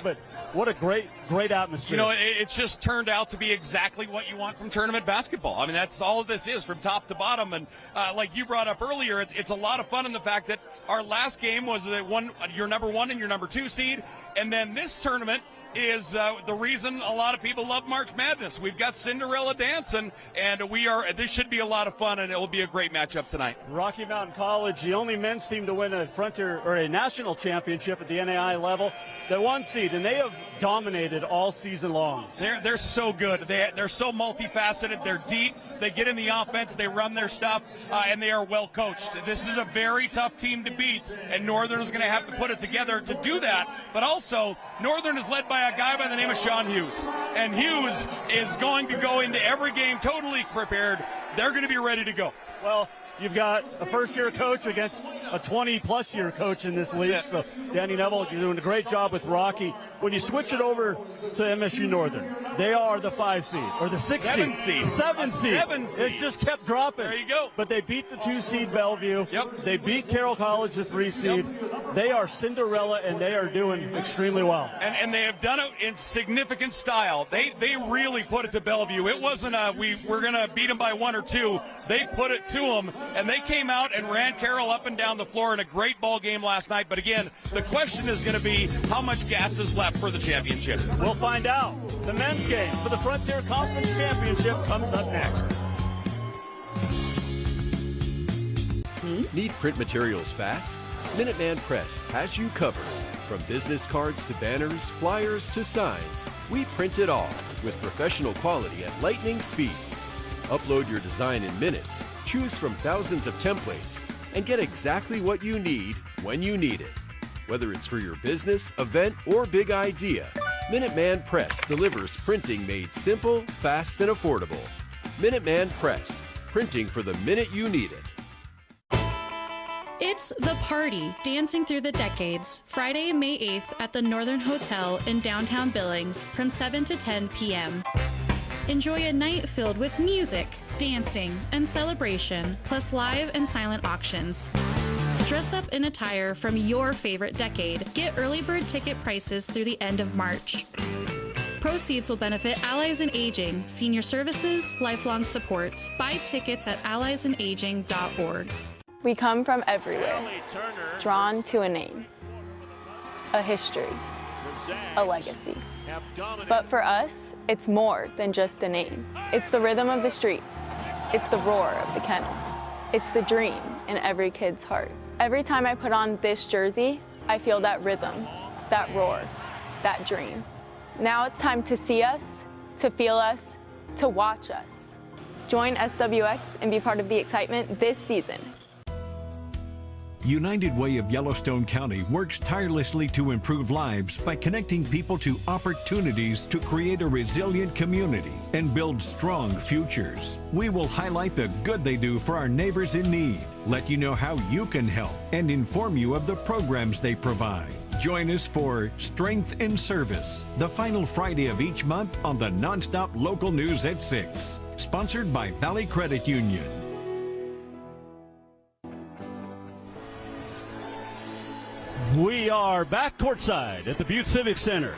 But what a great atmosphere. You know, it's just turned out to be exactly what you want from tournament basketball. I mean, that's all this is from top to bottom. And like you brought up earlier, it's a lot of fun in the fact that our last game was your number 1 and your number 2 seed. And then this tournament is the reason a lot of people love March Madness. We've got Cinderella dancing, and this should be a lot of fun, and it will be a great matchup tonight. Rocky Mountain College, the only men's team to win a Frontier or a national championship at the NAI level. They're 1 seed, and they have dominated all season long. They're so good. They're so multifaceted. They're deep. They get in the offense. They run their stuff, and they are well coached. This is a very tough team to beat, and Northern is going to have to put it together to do that. But also, Northern is led by a guy by the name of Sean Hughes, and Hughes is going to go into every game totally prepared. They're going to be ready to go. Well, you've got a first-year coach against a 20-plus-year coach in this league. So, Danny Neville, you're doing a great job with Rocky. When you switch it over to MSU Northern, they are the 5 seed, or the 6 seed. 7 seed. It's just kept dropping. There you go. But they beat the 2 seed Bellevue. Yep. They beat Carroll College, the 3 seed. Yep. They are Cinderella, and they are doing extremely well. And they have done it in significant style. They really put it to Bellevue. It wasn't we're going to beat them by 1 or 2. They put it to them, and they came out and ran Carroll up and down the floor in a great ball game last night. But again, the question is going to be how much gas is left for the championship. We'll find out. The men's game for the Frontier Conference Championship comes up next. Need print materials fast? Minuteman Press has you covered. From business cards to banners, flyers to signs, we print it all with professional quality at lightning speed. Upload your design in minutes, choose from thousands of templates, and get exactly what you need when you need it. Whether it's for your business, event, or big idea, Minuteman Press delivers printing made simple, fast, and affordable. Minuteman Press, printing for the minute you need it. It's The Party, Dancing Through the Decades, Friday, May 8th at the Northern Hotel in downtown Billings from 7 to 10 p.m. Enjoy a night filled with music, dancing, and celebration, plus live and silent auctions. Dress up in attire from your favorite decade. Get early bird ticket prices through the end of March. Proceeds will benefit Allies in Aging, Senior Services, Lifelong Support. Buy tickets at alliesandaging.org. We come from everywhere, drawn to a name, a history, a legacy. But for us, it's more than just a name. It's the rhythm of the streets. It's the roar of the kennel. It's the dream in every kid's heart. Every time I put on this jersey, I feel that rhythm, that roar, that dream. Now it's time to see us, to feel us, to watch us. Join SWX and be part of the excitement this season. United Way of Yellowstone County works tirelessly to improve lives by connecting people to opportunities to create a resilient community and build strong futures. We will highlight the good they do for our neighbors in need, let you know how you can help, and inform you of the programs they provide. Join us for Strength in Service, the final Friday of each month on the Nonstop Local News at 6. Sponsored by Valley Credit Union. We are back courtside at the Butte Civic Center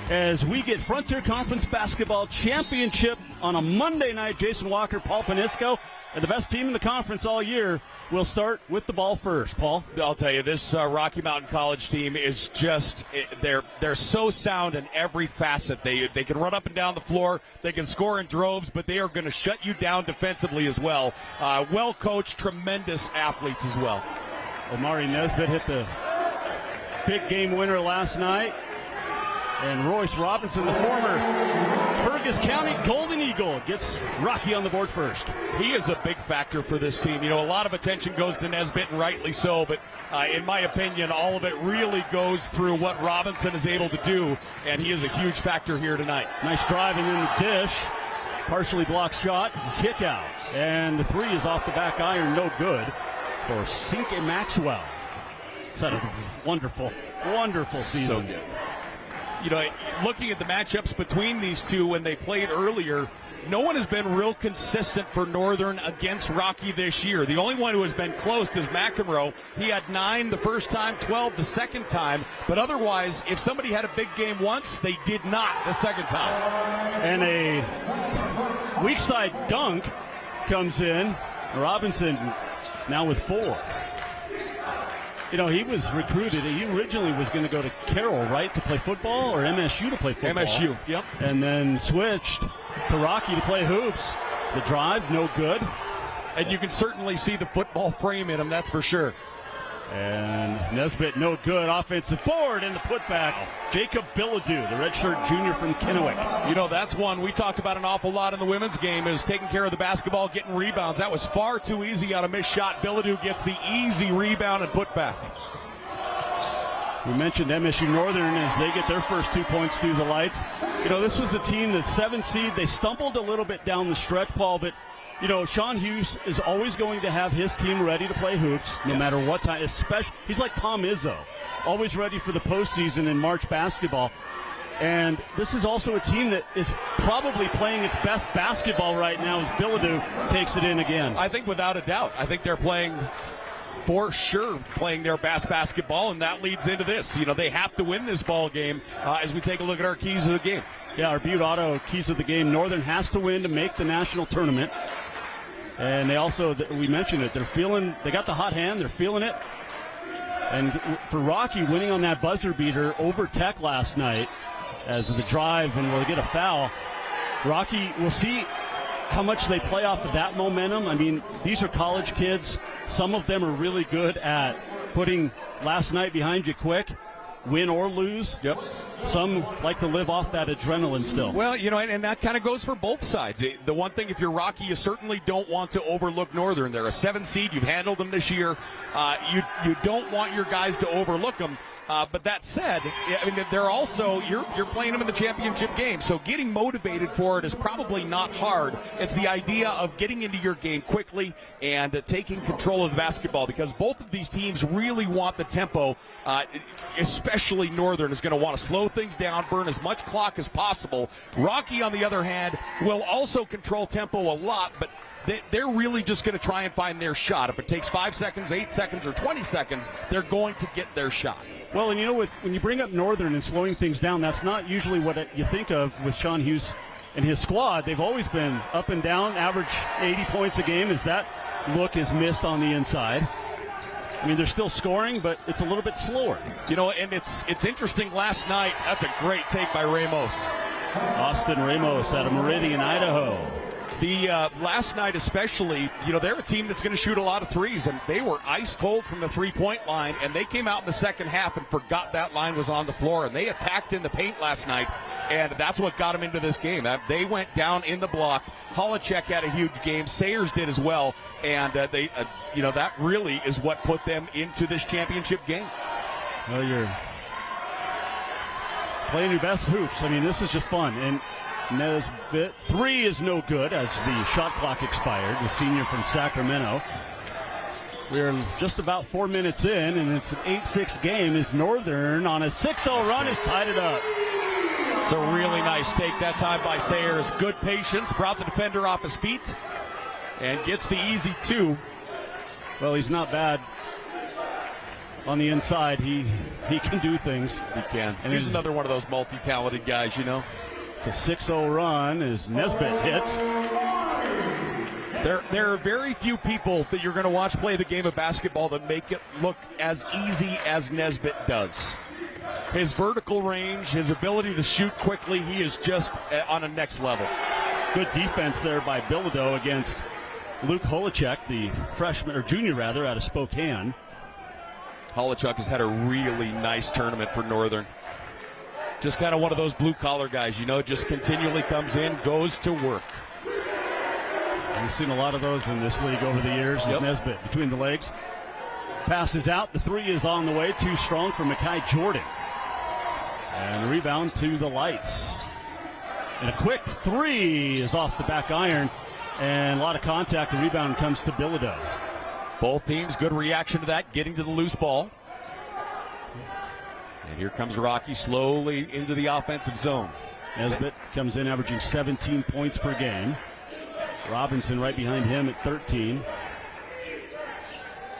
as we get Frontier Conference Basketball Championship on a Monday night. Jason Walker, Paul Panisco, and the best team in the conference all year will start with the ball first. Paul? I'll tell you, this Rocky Mountain College team is just, they're so sound in every facet. They can run up and down the floor, they can score in droves, but they are going to shut you down defensively as well. Well-coached, tremendous athletes as well. Omari Nesbitt hit the big game winner last night. And Royce Robinson, the former Fergus County Golden Eagle, gets Rocky on the board first. He is a big factor for this team. You know, a lot of attention goes to Nesbitt, and rightly so, but in my opinion, all of it really goes through what Robinson is able to do, and he is a huge factor here tonight. Nice driving in the dish. Partially blocked shot, kick out. And the three is off the back iron, no good for Cinque Maxwell. He's had a wonderful season. So good. You know, looking at the matchups between these two when they played earlier, no one has been real consistent for Northern against Rocky this year. The only one who has been close is McEnroe. He had 9 the first time, 12 the second time. But otherwise, if somebody had a big game once, they did not the second time. And a weak side dunk comes in. Robinson now with 4. You know, he was recruited. He originally was going to go to Carroll, right, to play football, or MSU to play football. MSU, yep. And then switched to Rocky to play hoops. The drive, no good. And you can certainly see the football frame in him, that's for sure. And Nesbitt, no good. Offensive board and the putback. Jacob Bilodeau, the redshirt junior from Kennewick. You know, that's one we talked about an awful lot in the women's game, is taking care of the basketball, getting rebounds. That was far too easy on a missed shot. Bilodeau gets the easy rebound and putback. We mentioned MSU Northern as they get their first 2 points through the lights. You know, this was a team that's 7 seed. They stumbled a little bit down the stretch, Paul, but you know, Sean Hughes is always going to have his team ready to play hoops no matter what time. Especially, he's like Tom Izzo, always ready for the postseason in March basketball. And this is also a team that is probably playing its best basketball right now as Bilodeau takes it in again. I think without a doubt. I think they're playing, for sure, playing their best basketball, and that leads into this. You know, they have to win this ball game as we take a look at our keys of the game. Yeah, our Butte Auto keys of the game. Northern has to win to make the national tournament. And they also, we mentioned it, they got the hot hand, they're feeling it. And for Rocky, winning on that buzzer beater over Tech last night as the drive, and we'll get a foul. Rocky, we'll see how much they play off of that momentum. I mean, these are college kids. Some of them are really good at putting last night behind you quick, win or lose. Yep. Some like to live off that adrenaline still. Well, you know, and that kind of goes for both sides. The one thing, if you're Rocky, you certainly don't want to overlook Northern. They're a 7 seed. You've handled them this year. You don't want your guys to overlook them. But that said, I mean, they're also, you're playing them in the championship game, so getting motivated for it is probably not hard. It's the idea of getting into your game quickly and taking control of the basketball, because both of these teams really want the tempo, especially Northern is going to want to slow things down, burn as much clock as possible. Rocky, on the other hand, will also control tempo a lot, but they're really just going to try and find their shot. If it takes 5 seconds, 8 seconds, or 20 seconds, they're going to get their shot. Well, and you know, when you bring up Northern and slowing things down, that's not usually what you think of with Sean Hughes and his squad. They've always been up and down, average 80 points a game as that look is missed on the inside. I mean, they're still scoring, but it's a little bit slower. You know, and it's interesting. Last night, that's a great take by Ramos. Austin Ramos out of Meridian, Idaho. The last night especially, you know, they're a team that's going to shoot a lot of threes, and they were ice cold from the three-point line, and they came out in the second half and forgot that line was on the floor, and they attacked in the paint last night, and that's what got them into this game. They went down in the block. Holacek had a huge game. Sayers did as well, and you know, that really is what put them into this championship game. Well, you're playing your best hoops. I mean, this is just fun, and Nesbitt, 3 is no good as the shot clock expired, the senior from Sacramento. We're just about 4 minutes in, and it's an 8-6 game as Northern on a 6-0 run has tied it up. It's a really nice take that time by Sayers. Good patience, brought the defender off his feet, and gets the easy 2. Well, he's not bad on the inside. He can do things. He can. And he's another one of those multi-talented guys, you know. It's a 6-0 run as Nesbitt hits. There are very few people that you're going to watch play the game of basketball that make it look as easy as Nesbitt does. His vertical range, his ability to shoot quickly, he is just on a next level. Good defense there by Bilodeau against Luke Holacek, the freshman, or junior rather, out of Spokane. Holacek has had a really nice tournament for Northern. Just kind of one of those blue-collar guys, you know, just continually comes in, goes to work. We've seen a lot of those in this league over the years. Yep. Nesbitt between the legs. Passes out. The 3 is on the way. Too strong for Mekhi Jordan. And the rebound to the Lights. And a quick 3 is off the back iron. And a lot of contact. The rebound comes to Bilodeau. Both teams, good reaction to that, getting to the loose ball. And here comes Rocky slowly into the offensive zone. Nesbitt comes in averaging 17 points per game. Robinson right behind him at 13.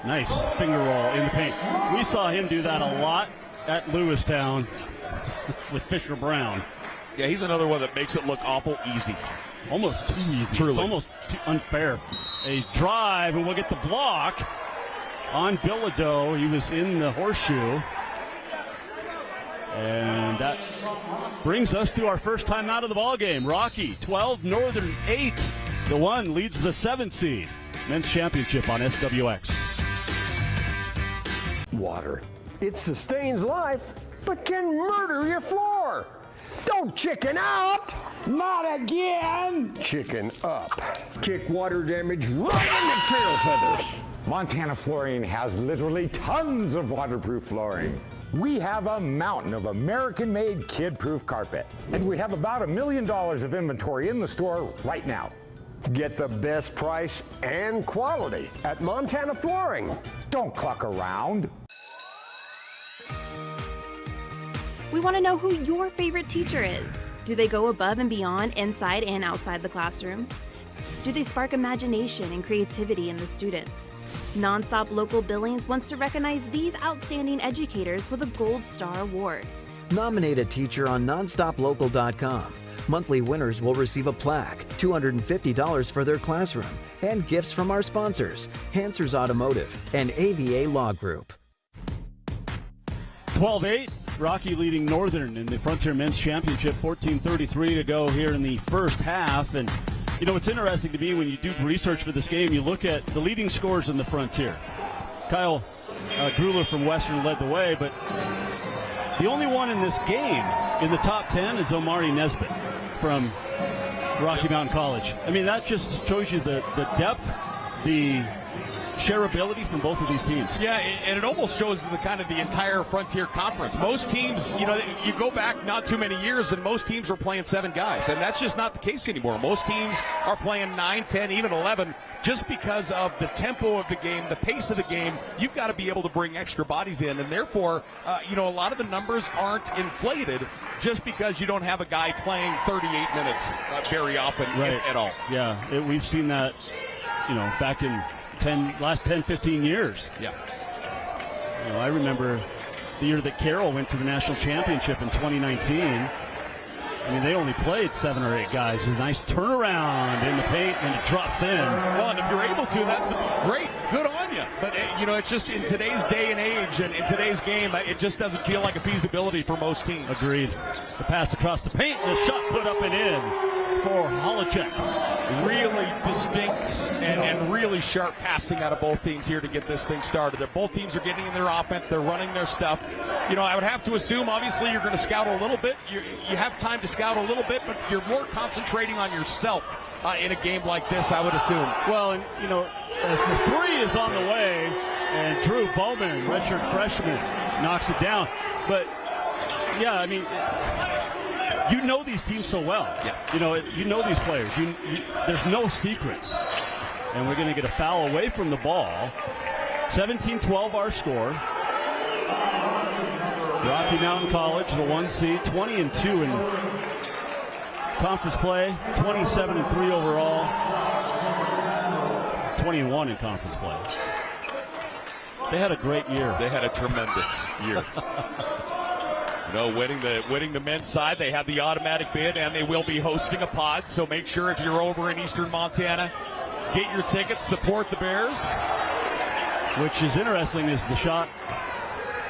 Nice finger roll in the paint. We saw him do that a lot at Lewistown with Fisher Brown. Yeah, he's another one that makes it look awful easy. Almost too easy. Truly. It's almost too unfair. A drive, and we'll get the block on Bilodeau. He was in the horseshoe. And that brings us to our first time out of the ballgame. Rocky, 12, Northern 8. The 1 leads the 7 seed. Men's championship on SWX. Water. It sustains life, but can murder your floor. Don't chicken out. Not again. Chicken up. Kick water damage right into tail feathers. Montana Flooring has literally tons of waterproof flooring. We have a mountain of American-made kid-proof carpet. And we have about $1 million of inventory in the store right now. Get the best price and quality at Montana Flooring. Don't cluck around. We want to know who your favorite teacher is. Do they go above and beyond inside and outside the classroom? Do they spark imagination and creativity in the students? Nonstop Local Billings wants to recognize these outstanding educators with a Gold Star Award. Nominate a teacher on nonstoplocal.com. Monthly winners will receive a plaque, $250 for their classroom, and gifts from our sponsors, Hansers Automotive and AVA Law Group. 12-8, Rocky leading Northern in the Frontier Men's Championship, 14:33 to go here in the first half. And, you know, it's interesting to me when you do research for this game, you look at the leading scorers in the Frontier. Kyle Gruler from Western led the way, but the only one in this game in the top 10 is Omari Nesbitt from Rocky Mountain College. I mean, that just shows you the depth, the shareability from both of these teams. Yeah, and it almost shows the kind of the entire Frontier Conference. Most teams, you know, you go back not too many years, and most teams are playing 7 guys, and that's just not the case anymore. Most teams are playing 9, 10, even 11, just because of the tempo of the game, the pace of the game. You've got to be able to bring extra bodies in, and therefore, you know, a lot of the numbers aren't inflated just because you don't have a guy playing 38 minutes very often, right, at all. Yeah, we've seen that, you know, back in last 10, 15 years. Yeah. You know, I remember the year that Carroll went to the national championship in 2019. I mean, they only played 7 or 8 guys. A nice turnaround in the paint, and it drops in. Well, and if you're able to, that's great. Good on you. But, you know, it's just in today's day and age and in today's game, it just doesn't feel like a feasibility for most teams. Agreed. The pass across the paint, the shot put up and in for Holacek. Really distinct and really sharp passing out of both teams here to get this thing started. Both teams are getting in their offense. They're running their stuff. You know, I would have to assume, obviously, you're going to scout a little bit. You have time to scout a little bit, but you're more concentrating on yourself in a game like this, I would assume. Well, and, you know, as the 3 is on the way, and Drew Bowman, redshirt freshman, knocks it down. But, yeah, I mean, you know these teams so well. Yeah. You know these players. There's no secrets. And we're going to get a foul away from the ball. 17-12 our score. Rocky Mountain College, the 1 seed, 20-2 in conference play, 27-3 overall, 21 in conference play. They had a great year. They had a tremendous year. You know, winning the men's side, they have the automatic bid, and they will be hosting a pod. So make sure if you're over in eastern Montana, get your tickets, support the Bears. Which is interesting is the shot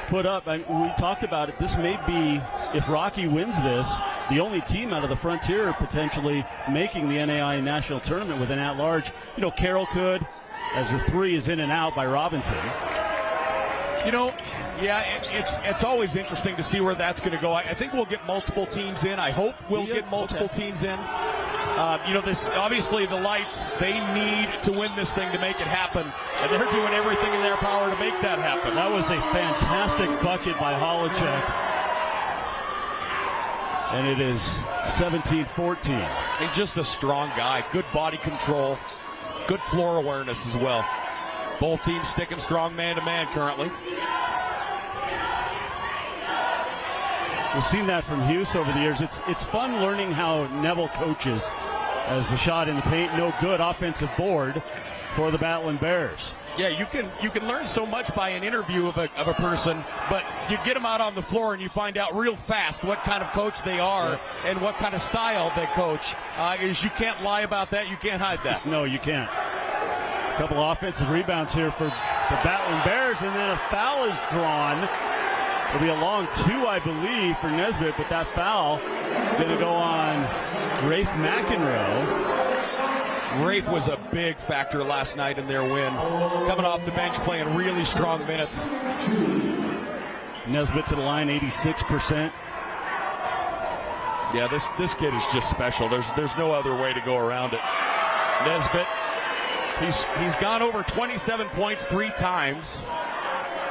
put up. We talked about it. This may be, if Rocky wins this, the only team out of the Frontier potentially making the NAIA National Tournament with an at-large. You know, Carroll could, as the 3 is in and out by Robinson. You know, yeah, it's always interesting to see where that's going to go. I think we'll get multiple teams in. I hope we'll get multiple teams in. You know, this obviously the Lights, they need to win this thing to make it happen, and they're doing everything in their power to make that happen. That was a fantastic bucket by Holacek. And it is 17-14. He's just a strong guy. Good body control. Good floor awareness as well. Both teams sticking strong man-to-man currently. We've seen that from Hughes over the years. It's fun learning how Neville coaches, as the shot in the paint, no good, offensive board for the Battling Bears. Yeah, you can learn so much by an interview of a person, but you get them out on the floor and you find out real fast what kind of coach they are and what kind of style they coach. Is you can't lie about that. You can't hide that. No, you can't. A couple offensive rebounds here for the Battling Bears, and then a foul is drawn. It'll be a long 2, I believe, for Nesbitt, but that foul going to go on Rafe McEnroe. Rafe was a big factor last night in their win. Coming off the bench, playing really strong minutes. Nesbitt to the line, 86%. Yeah, this kid is just special. There's no other way to go around it. Nesbitt, he's gone over 27 points 3 times,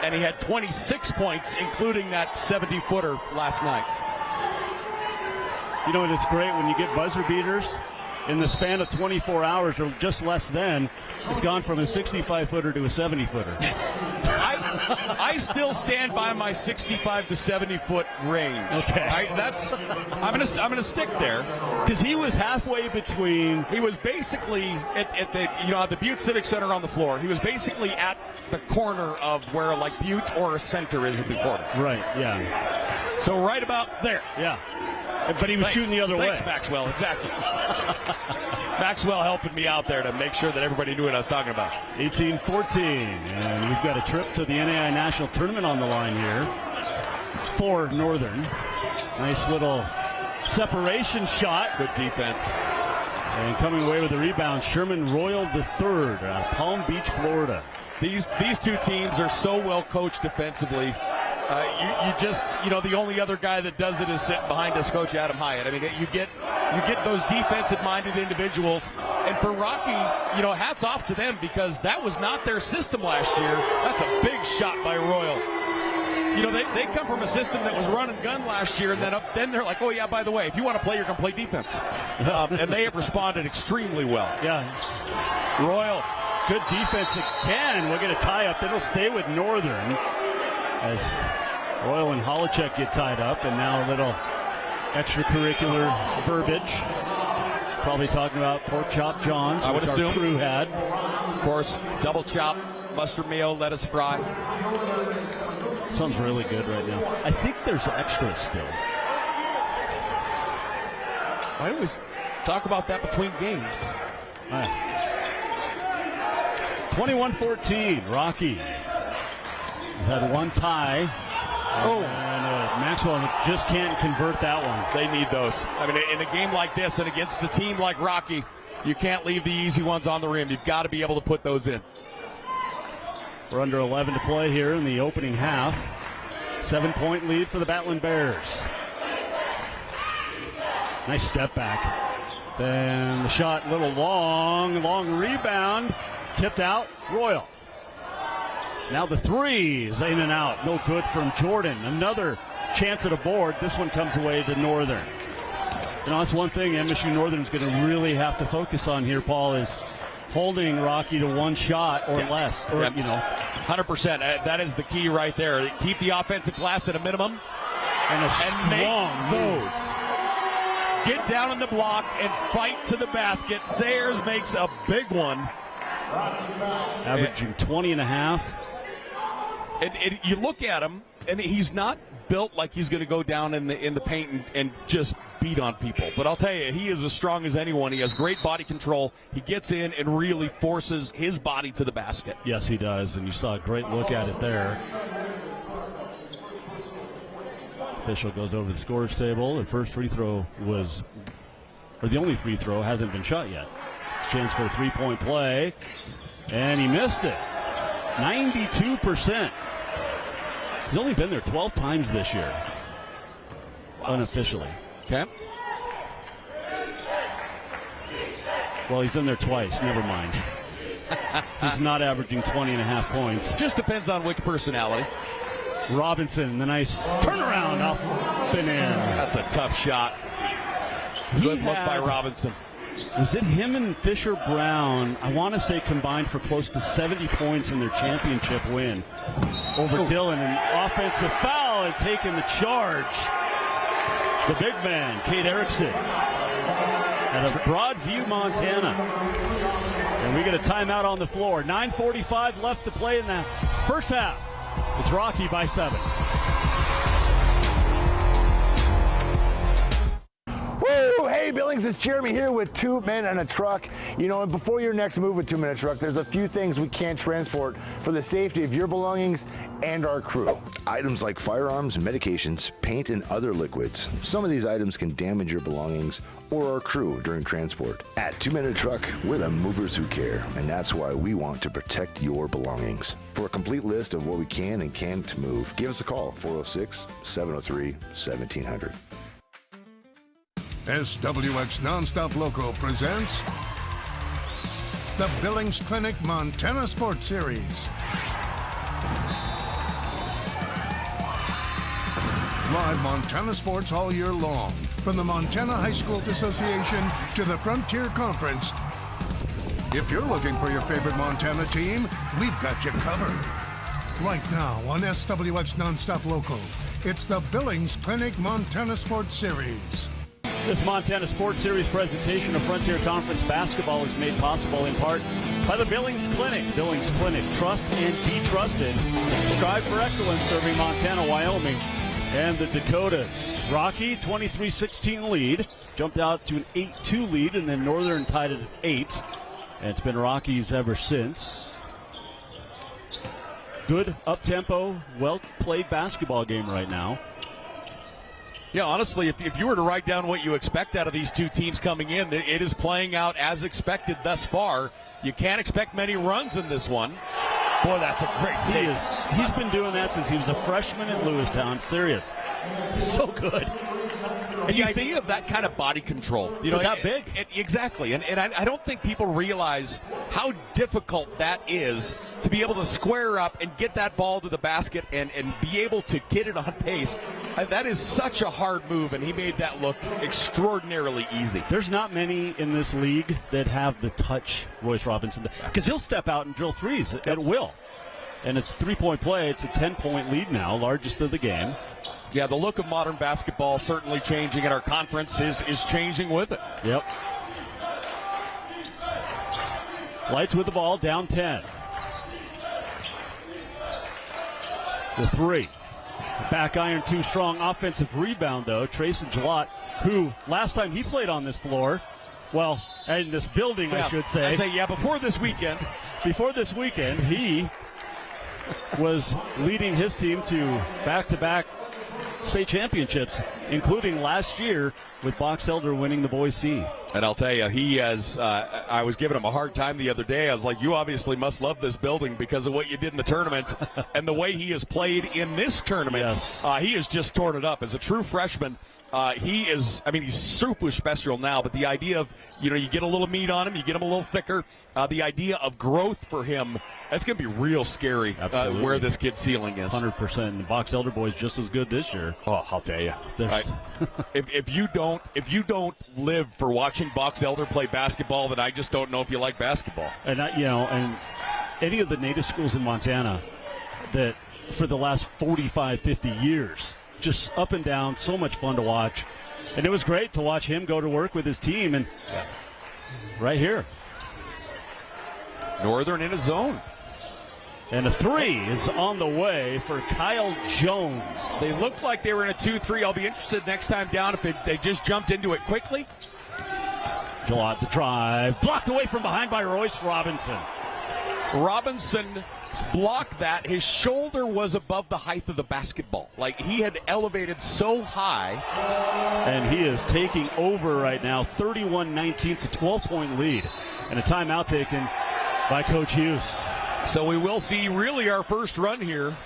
and he had 26 points, including that 70-footer last night. You know, it's great when you get buzzer beaters. In the span of 24 hours, or just less than, it's gone from a 65-footer to a 70-footer. I still stand by my 65 to 70-foot range. Okay, I'm gonna stick there because he was halfway between. He was basically at the Butte Civic Center on the floor. He was basically at the corner of where like Butte or a center is at the corner. Right. Yeah. So right about there. Yeah. But he was shooting the other way. Thanks, Maxwell. Exactly. Maxwell helping me out there to make sure that everybody knew what I was talking about. 18-14, and we've got a trip to the NAI National Tournament on the line here for Northern. Nice little separation shot. Good defense. And coming away with the rebound, Sherman Royal III out of Palm Beach, Florida. These two teams are so well coached defensively. The only other guy that does it is sitting behind us, Coach Adam Hyatt. I mean, you get those defensive-minded individuals, and for Rocky, hats off to them because that was not their system last year. That's a big shot by Royal. They come from a system that was run and gun last year, and then they're like, oh yeah, by the way, if you want to play, you're going to play defense, and they have responded extremely well. Yeah, Royal, good defense again. We'll get a tie-up. It'll stay with Northern as Royal and Holacek get tied up, and now a little extracurricular verbiage. Probably talking about pork chop Johns, I would assume. Our crew had. Of course, double chop, mustard mayo, lettuce fry. Sounds really good right now. I think there's extras still. I always talk about that between games. 21-14, Rocky. We've had one tie. And Maxwell just can't convert that one. They need those. I mean, in a game like this and against a team like Rocky, you can't leave the easy ones on the rim. You've got to be able to put those in. We're under 11 to play here in the opening half. 7-point lead for the Battling Bears. Nice step back. Then the shot, little long rebound. Tipped out, Royal. Now the threes, in and out. No good from Jordan. Another chance at a board. This one comes away to Northern. That's one thing MSU Northern's going to really have to focus on here, Paul, is holding Rocky to one shot or less. 100%. That is the key right there. Keep the offensive glass at a minimum. And make those. Get down in the block and fight to the basket. Sayers makes a big one. Averaging 20 and a half. And you look at him, and he's not built like he's going to go down in the paint and just beat on people. But I'll tell you, he is as strong as anyone. He has great body control. He gets in and really forces his body to the basket. Yes, he does, and you saw a great look at it there. Official goes over the scores table. The first free throw the only free throw hasn't been shot yet. Chance for a three-point play, and he missed it. 92%. He's only been there 12 times this year, unofficially. Okay. Well, he's in there twice. Never mind. He's not averaging 20 and a half points. Just depends on which personality. Robinson, the nice turnaround up and in. That's a tough shot. Good look by Robinson. Was it him and Fisher Brown, I want to say, combined for close to 70 points in their championship win over Dillon? An offensive foul and taking the charge. the big man, Kate Erickson, out of Broadview, Montana. And we get a timeout on the floor. 9:45 left to play in the first half. It's Rocky by 7. Woo! Hey Billings, it's Jeremy here with 2 Men and a Truck. You know, and before your next move with 2 Men and a Truck, there's a few things we can't transport for the safety of your belongings and our crew. Items like firearms, medications, paint, and other liquids. Some of these items can damage your belongings or our crew during transport. At 2 Men and a Truck, we're the movers who care, and that's why we want to protect your belongings. For a complete list of what we can and can't move, give us a call, 406-703-1700. SWX Nonstop Local presents the Billings Clinic Montana Sports Series. Live Montana sports all year long, from the Montana High School Association to the Frontier Conference. If you're looking for your favorite Montana team, we've got you covered. Right now on SWX Nonstop Local, it's the Billings Clinic Montana Sports Series. This Montana Sports Series presentation of Frontier Conference basketball is made possible in part by the Billings Clinic. Billings Clinic, trust and be trusted. Strive for excellence, serving Montana, Wyoming, and the Dakotas. Rocky, 23-16 lead. Jumped out to an 8-2 lead, and then Northern tied it at 8. And it's been Rockies ever since. Good up-tempo, well-played basketball game right now. Yeah, honestly, if you were to write down what you expect out of these two teams coming in, it is playing out as expected thus far. You can't expect many runs in this one. Boy, that's a great take. He's been doing that since he was a freshman in Lewistown. Serious. So good. And the idea of that kind of body control, you know, that big. Exactly. And I don't think people realize how difficult that is to be able to square up and get that ball to the basket and be able to get it on pace. That is such a hard move, and he made that look extraordinarily easy. There's not many in this league that have the touch Royce Robinson, because he'll step out and drill threes at will. And it's 3-point play. It's a 10-point lead now, largest of the game. Yeah, the look of modern basketball certainly changing, and our conference is changing with it. Yep. Lights with the ball, down 10. The 3. Back iron too strong. Offensive rebound, though. Trayson Jalot, who last time he played on this floor, well, in this building, I should say. Before this weekend. Before this weekend, he was leading his team to back-to-back state championships, including last year with Box Elder winning the Boys C. And I'll tell you, he has, I was giving him a hard time the other day. I was like, you obviously must love this building because of what you did in the tournament and the way he has played in this tournament. Yes. He has just torn it up. As a true freshman, he's super special now, but the idea of, you get a little meat on him, you get him a little thicker, the idea of growth for him, that's going to be real scary where this kid's ceiling is. 100%. The Box Elder boys just as good this year. Oh, I'll tell you. If you don't live for watching Box Elder play basketball, then I just don't know if you like basketball. And and any of the native schools in Montana that for the last 45, 50 years, just up and down, so much fun to watch. And it was great to watch him go to work with his team. And right here, Northern in a zone. And a 3 is on the way for Kyle Jones. They looked like they were in a 2-3. I'll be interested next time down if they just jumped into it quickly. Jalot the drive. Blocked away from behind by Royce Robinson. Robinson blocked that. His shoulder was above the height of the basketball. Like, he had elevated so high. And he is taking over right now. 31-19. It's a 12-point lead. And a timeout taken by Coach Hughes. So we will see really our first run here.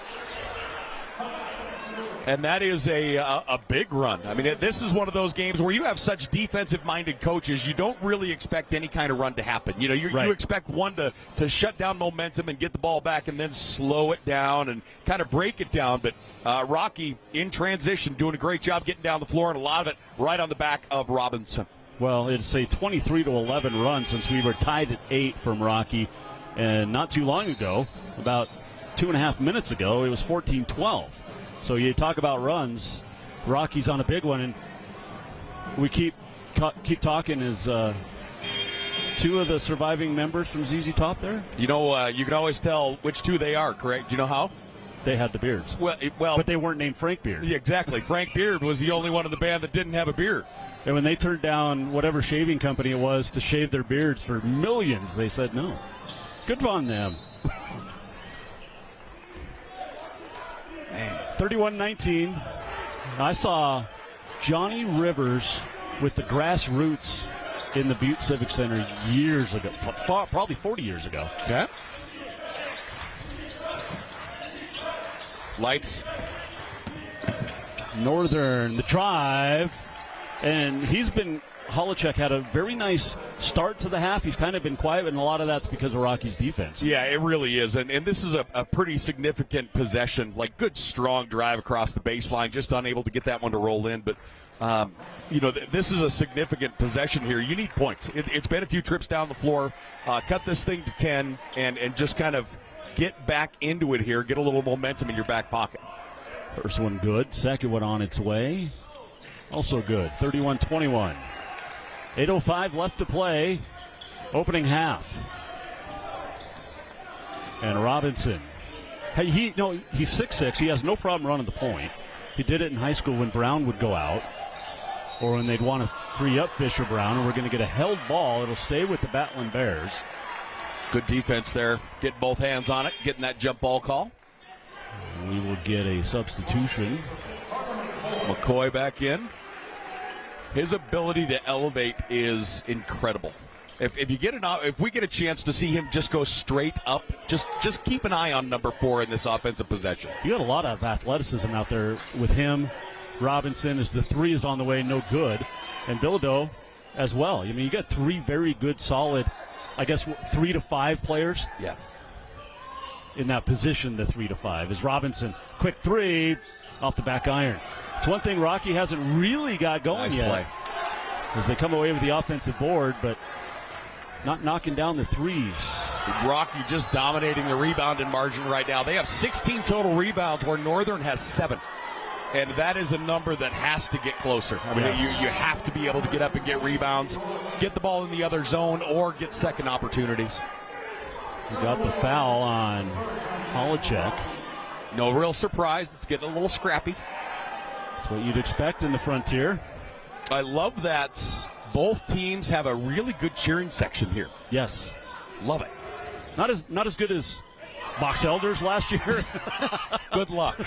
And that is a big run. I mean, this is one of those games where you have such defensive-minded coaches, you don't really expect any kind of run to happen. You expect one to shut down momentum and get the ball back and then slow it down and kind of break it down. But Rocky, in transition, doing a great job getting down the floor, and a lot of it right on the back of Robinson. Well, it's a 23-11 run since we were tied at 8 from Rocky. And not too long ago, about 2.5 minutes ago, it was 14-12. So you talk about runs, Rocky's on a big one. And we keep talking is two of the surviving members from ZZ Top there. You know, you can always tell which two they are, correct? Do you know how? They had the beards. Well, but they weren't named Frank Beard. Yeah, exactly. Frank Beard was the only one in the band that didn't have a beard. And when they turned down whatever shaving company it was to shave their beards for millions, they said no. Good on them. 31-19. I saw Johnny Rivers with the Grassroots in the Butte Civic Center years ago, probably 40 years ago. Okay. Lights. Northern, the drive. And Holochek had a very nice start to the half. He's kind of been quiet, and a lot of that's because of Rocky's defense. Yeah, it really is. And this is a pretty significant possession, like good, strong drive across the baseline, just unable to get that one to roll in. But, this is a significant possession here. You need points. It's been a few trips down the floor. Cut this thing to 10 and just kind of get back into it here. Get a little momentum in your back pocket. First one good. Second one on its way. Also good. 31-21. 8:05 left to play. Opening half. And Robinson. Hey, he's 6'6". He has no problem running the point. He did it in high school when Brown would go out, or when they'd want to free up Fisher Brown, and we're going to get a held ball. It'll stay with the Battling Bears. Good defense there. Getting both hands on it. Getting that jump ball call. We will get a substitution. McCoy back in. His ability to elevate is incredible. If we get a chance to see him just go straight up, just keep an eye on number 4 in this offensive possession. You got a lot of athleticism out there with him. Robinson, as the 3 is on the way, no good. And Bilodeau as well. I mean, you got 3 very good, solid, I guess 3 to 5 players. Yeah. In that position, the 3 to 5 is Robinson. Quick 3 off the back iron. It's one thing Rocky hasn't really got going nice yet. Play. As they come away with the offensive board, but not knocking down the threes. Rocky just dominating the rebounding margin right now. They have 16 total rebounds where Northern has 7. And that is a number that has to get closer. I mean, yes. you have to be able to get up and get rebounds, get the ball in the other zone, or get second opportunities. We got the foul on Holochek. No real surprise. It's getting a little scrappy. That's what you'd expect in the Frontier. I love that both teams have a really good cheering section here. Yes. Love it. Not as good as Box Elders last year. Good luck.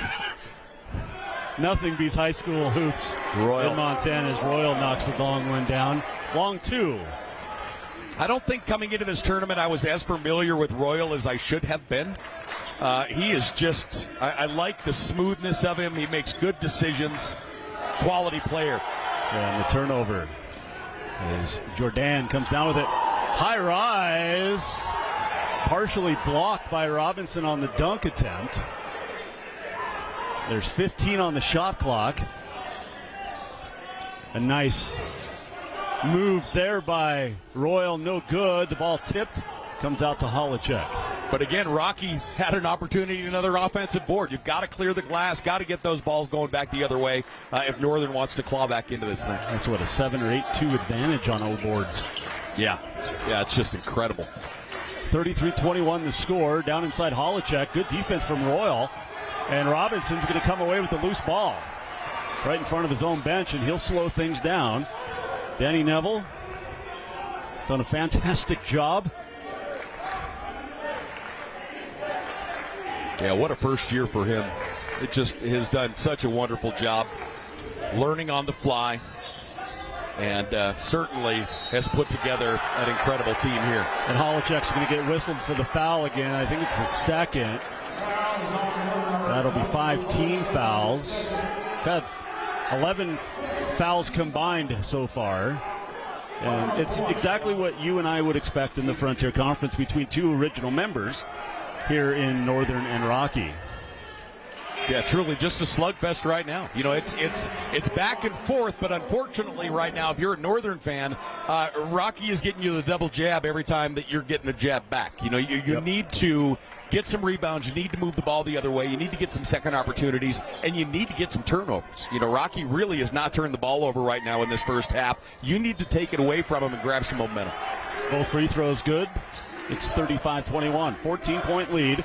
Nothing beats high school hoops in Montana as Royal knocks the long one down. Long 2. I don't think coming into this tournament I was as familiar with Royal as I should have been. He is just, I like the smoothness of him. He makes good decisions. Quality player. Yeah, and the turnover as Jordan comes down with it. High rise. Partially blocked by Robinson on the dunk attempt. There's 15 on the shot clock. A nice move there by Royal. No good. The ball tipped. Comes out to Holochek. But again, Rocky had an opportunity, another offensive board. You've got to clear the glass, got to get those balls going back the other way if Northern wants to claw back into this thing. That's what, a 7 or 8-2 advantage on O boards. Yeah, it's just incredible. 33-21 the score. Down inside Holochek. Good defense from Royal. And Robinson's going to come away with the loose ball right in front of his own bench, and he'll slow things down. Danny Neville done a fantastic job. Yeah, what a first year for him. It just has done such a wonderful job learning on the fly, and certainly has put together an incredible team here. And Holochek's going to get whistled for the foul again. I think it's the second. That'll be 5 team fouls. Had 11 fouls combined so far. And it's exactly what you and I would expect in the Frontier Conference between 2 original members here in Northern and Rocky. Yeah, truly just a slugfest right now. You know, it's back and forth, but unfortunately right now, if you're a Northern fan, Rocky is getting you the double jab every time that you're getting a jab back. You know, you need to get some rebounds. You need to move the ball the other way. You need to get some second opportunities, and you need to get some turnovers. You know, Rocky really has not turned the ball over right now in this first half. You need to take it away from him and grab some momentum. Both free throws good. It's 35-21, 14-point lead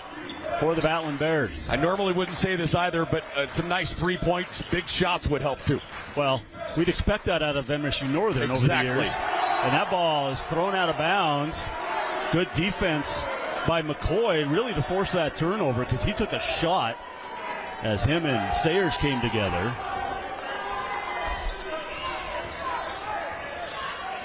for the Battling Bears. I normally wouldn't say this either, but some nice 3 points, big shots would help too. Well, we'd expect that out of MSU Northern over the years. And that ball is thrown out of bounds. Good defense by McCoy, really to force that turnover, because he took a shot as him and Sayers came together.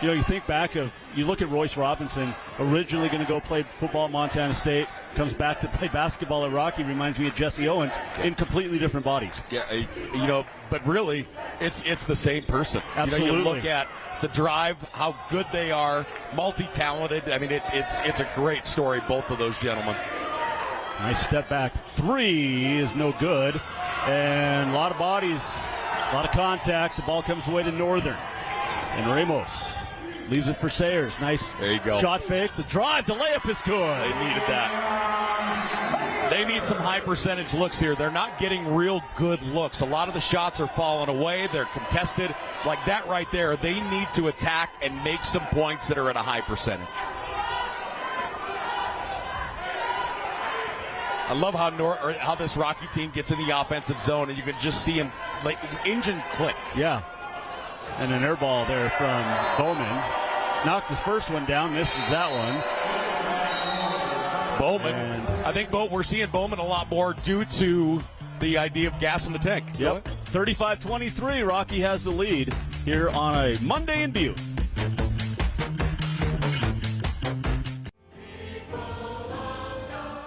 You know, you think back you look at Royce Robinson, originally going to go play football at Montana State, comes back to play basketball at Rocky, reminds me of Jesse Owens, in completely different bodies. Yeah, you know, but really, it's the same person. Absolutely. You know, you look at the drive, how good they are, multi-talented. I mean, it's a great story, both of those gentlemen. Nice step back three is no good, and a lot of bodies, a lot of contact. The ball comes away to Northern, and Ramos leaves it for Sayers. Nice there you go. Shot fake. The drive, the layup is good. They needed that. They need some high percentage looks here. They're not getting real good looks. A lot of the shots are falling away. They're contested. Like that right there, they need to attack and make some points that are at a high percentage. I love how this Rocky team gets in the offensive zone, and you can just see him, like, engine click. Yeah. And an air ball there from Bowman. Knocked his first one down, misses that one. Bowman. I think we're seeing Bowman a lot more due to the idea of gas in the tank. Yep. 35-23, Rocky has the lead here on a Monday in Butte.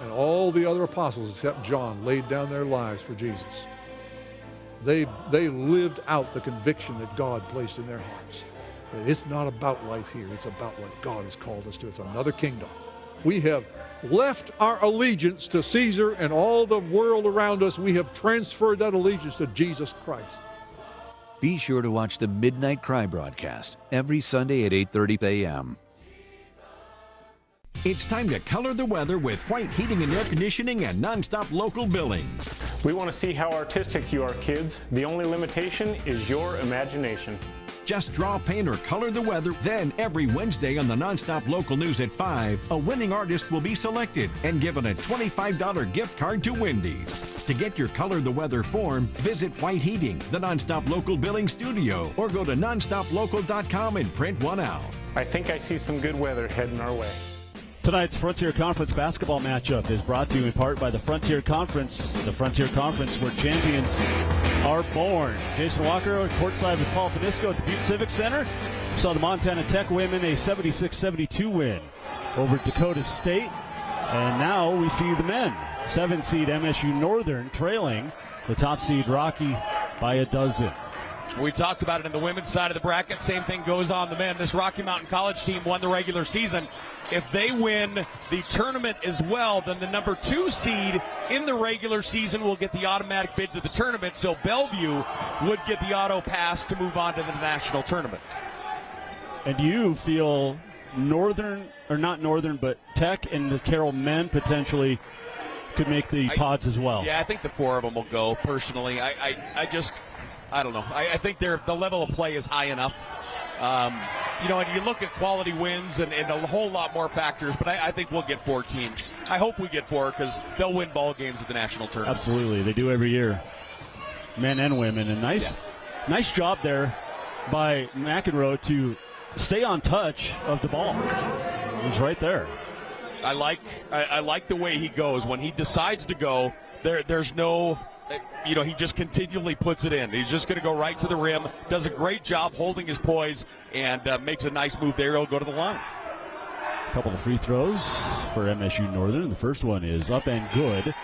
And all the other apostles except John laid down their lives for Jesus. They lived out the conviction that God placed in their hearts. That it's not about life here. It's about what God has called us to. It's another kingdom. We have left our allegiance to Caesar and all the world around us. We have transferred that allegiance to Jesus Christ. Be sure to watch the Midnight Cry broadcast every Sunday at 8:30 a.m. It's time to color the weather with White Heating and Air Conditioning and Nonstop Local Billings. We want to see how artistic you are, kids. The only limitation is your imagination. Just draw, paint, or color the weather. Then every Wednesday on the Nonstop Local News at 5, a winning artist will be selected and given a $25 gift card to Wendy's. To get your Color the Weather form, visit White Heating, the Nonstop Local Billing Studio, or go to nonstoplocal.com and print one out. I think I see some good weather heading our way. Tonight's Frontier Conference basketball matchup is brought to you in part by the Frontier Conference. The Frontier Conference, where champions are born. Jason Walker courtside with Paul Panisco at the Butte Civic Center. We saw the Montana Tech women a 76-72 win over Dakota State. And now we see the men. 7-seed MSU Northern trailing the top seed Rocky by a dozen. We talked about it in the women's side of the bracket. Same thing goes on the men. This Rocky Mountain College team won the regular season. If they win the tournament as well, then the number 2 seed in the regular season will get the automatic bid to the tournament. So Bellevue would get the auto pass to move on to the national tournament. And you feel Northern, or not Northern, but Tech and the Carroll men potentially could make the pods as well? Yeah, I think the 4 of them will go, personally. I don't know. I think the level of play is high enough. You know, and you look at quality wins and a whole lot more factors, but I think we'll get 4 teams. I hope we get 4 because they'll win ball games at the national tournament. Absolutely. They do every year, men and women. And nice job there by McEnroe to stay on touch of the ball. He was right there. I like the way he goes. When he decides to go, there's no... You know, he just continually puts it in. He's just going to go right to the rim, does a great job holding his poise, and makes a nice move there. He'll go to the line. A couple of free throws for MSU Northern. The first one is up and good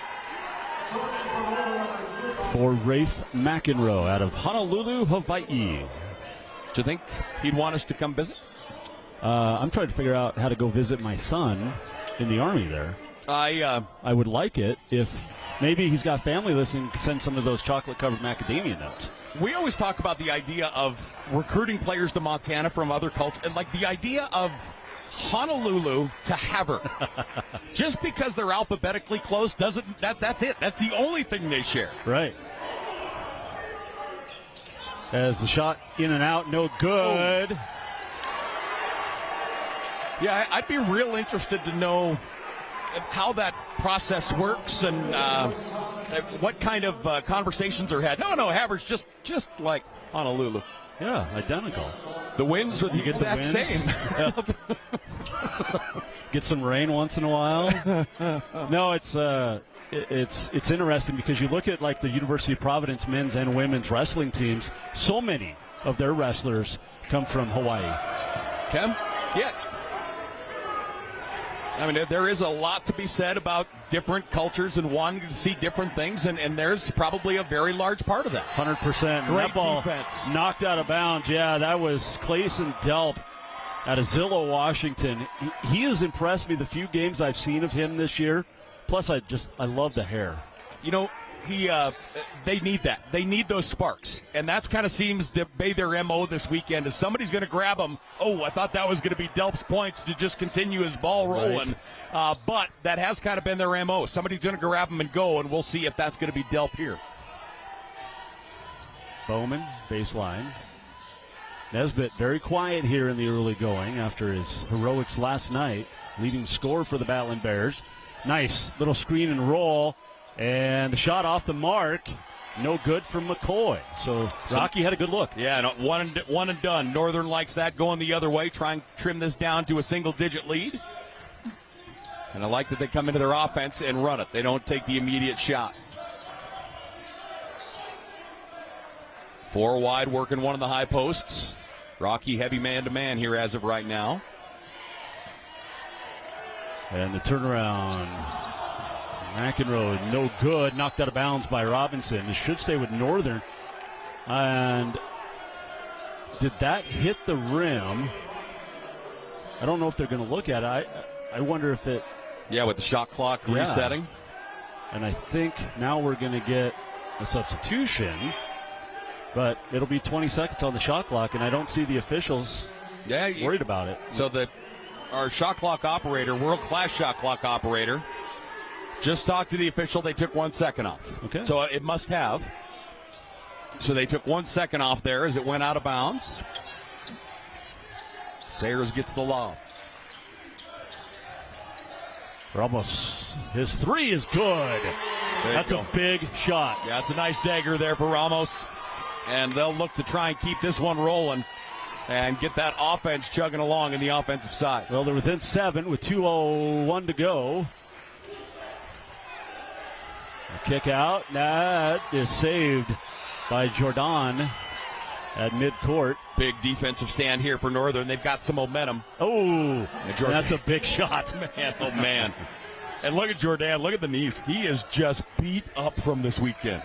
for Rafe McEnroe out of Honolulu, Hawaii. Do you think he'd want us to come visit? I'm trying to figure out how to go visit my son in the Army there. I would like it if Maybe he's got family listening, send some of those chocolate-covered macadamia nuts. We always talk about the idea of recruiting players to Montana from other cultures, and like the idea of Honolulu to Havre. Just because they're alphabetically close that's it. That's the only thing they share. Right. As the shot in and out, no good. Oh. Yeah, I'd be real interested to know how that process works and what kind of conversations are had. No, Havre's just like Honolulu. Yeah, identical. The winds are the exact same. Get some rain once in a while. No, it's interesting because you look at like the University of Providence men's and women's wrestling teams. So many of their wrestlers come from Hawaii. Kim? Yeah. I mean, there is a lot to be said about different cultures and wanting to see different things, and there's probably a very large part of that. 100%. Great that ball defense. Knocked out of bounds. Yeah, that was Clayson Delp out of Zillow, Washington. He has impressed me the few games I've seen of him this year. Plus, I love the hair. You know, they need that. They need those sparks. And that's kind of seems to be their MO this weekend is somebody's going to grab them. Oh, I thought that was going to be Delp's points to just continue his ball rolling. Right. But that has kind of been their MO. Somebody's going to grab them and go, and we'll see if that's going to be Delp here. Bowman, baseline. Nesbitt very quiet here in the early going after his heroics last night. Leading scorer for the Battling Bears. Nice little screen and roll. And the shot off the mark, no good from McCoy. So Rocky had a good look. Yeah, no, one and done. Northern likes that going the other way, try and trim this down to a single-digit lead. And I like that they come into their offense and run it. They don't take the immediate shot. 4 wide, working one of the high posts. Rocky heavy man-to-man here as of right now. And the turnaround. McEnroe, no good. Knocked out of bounds by Robinson. It should stay with Northern. And did that hit the rim? I don't know if they're going to look at it. I wonder if it... Yeah, with the shot clock resetting. And I think now we're going to get a substitution. But it'll be 20 seconds on the shot clock, and I don't see the officials worried about it. So our shot clock operator, world-class shot clock operator, just talked to the official. They took 1 second off. Okay. So it must have. So they took 1 second off there as it went out of bounds. Sayers gets the lob. Ramos, his three is good. That's a big shot. Yeah, it's a nice dagger there for Ramos. And they'll look to try and keep this one rolling and get that offense chugging along in the offensive side. Well, they're within 7 with 2:01 to go. A kick out. That is saved by Jordan at midcourt. Big defensive stand here for Northern. They've got some momentum. Oh, that's a big shot. Man, oh, man. And look at Jordan. Look at the knees. He is just beat up from this weekend.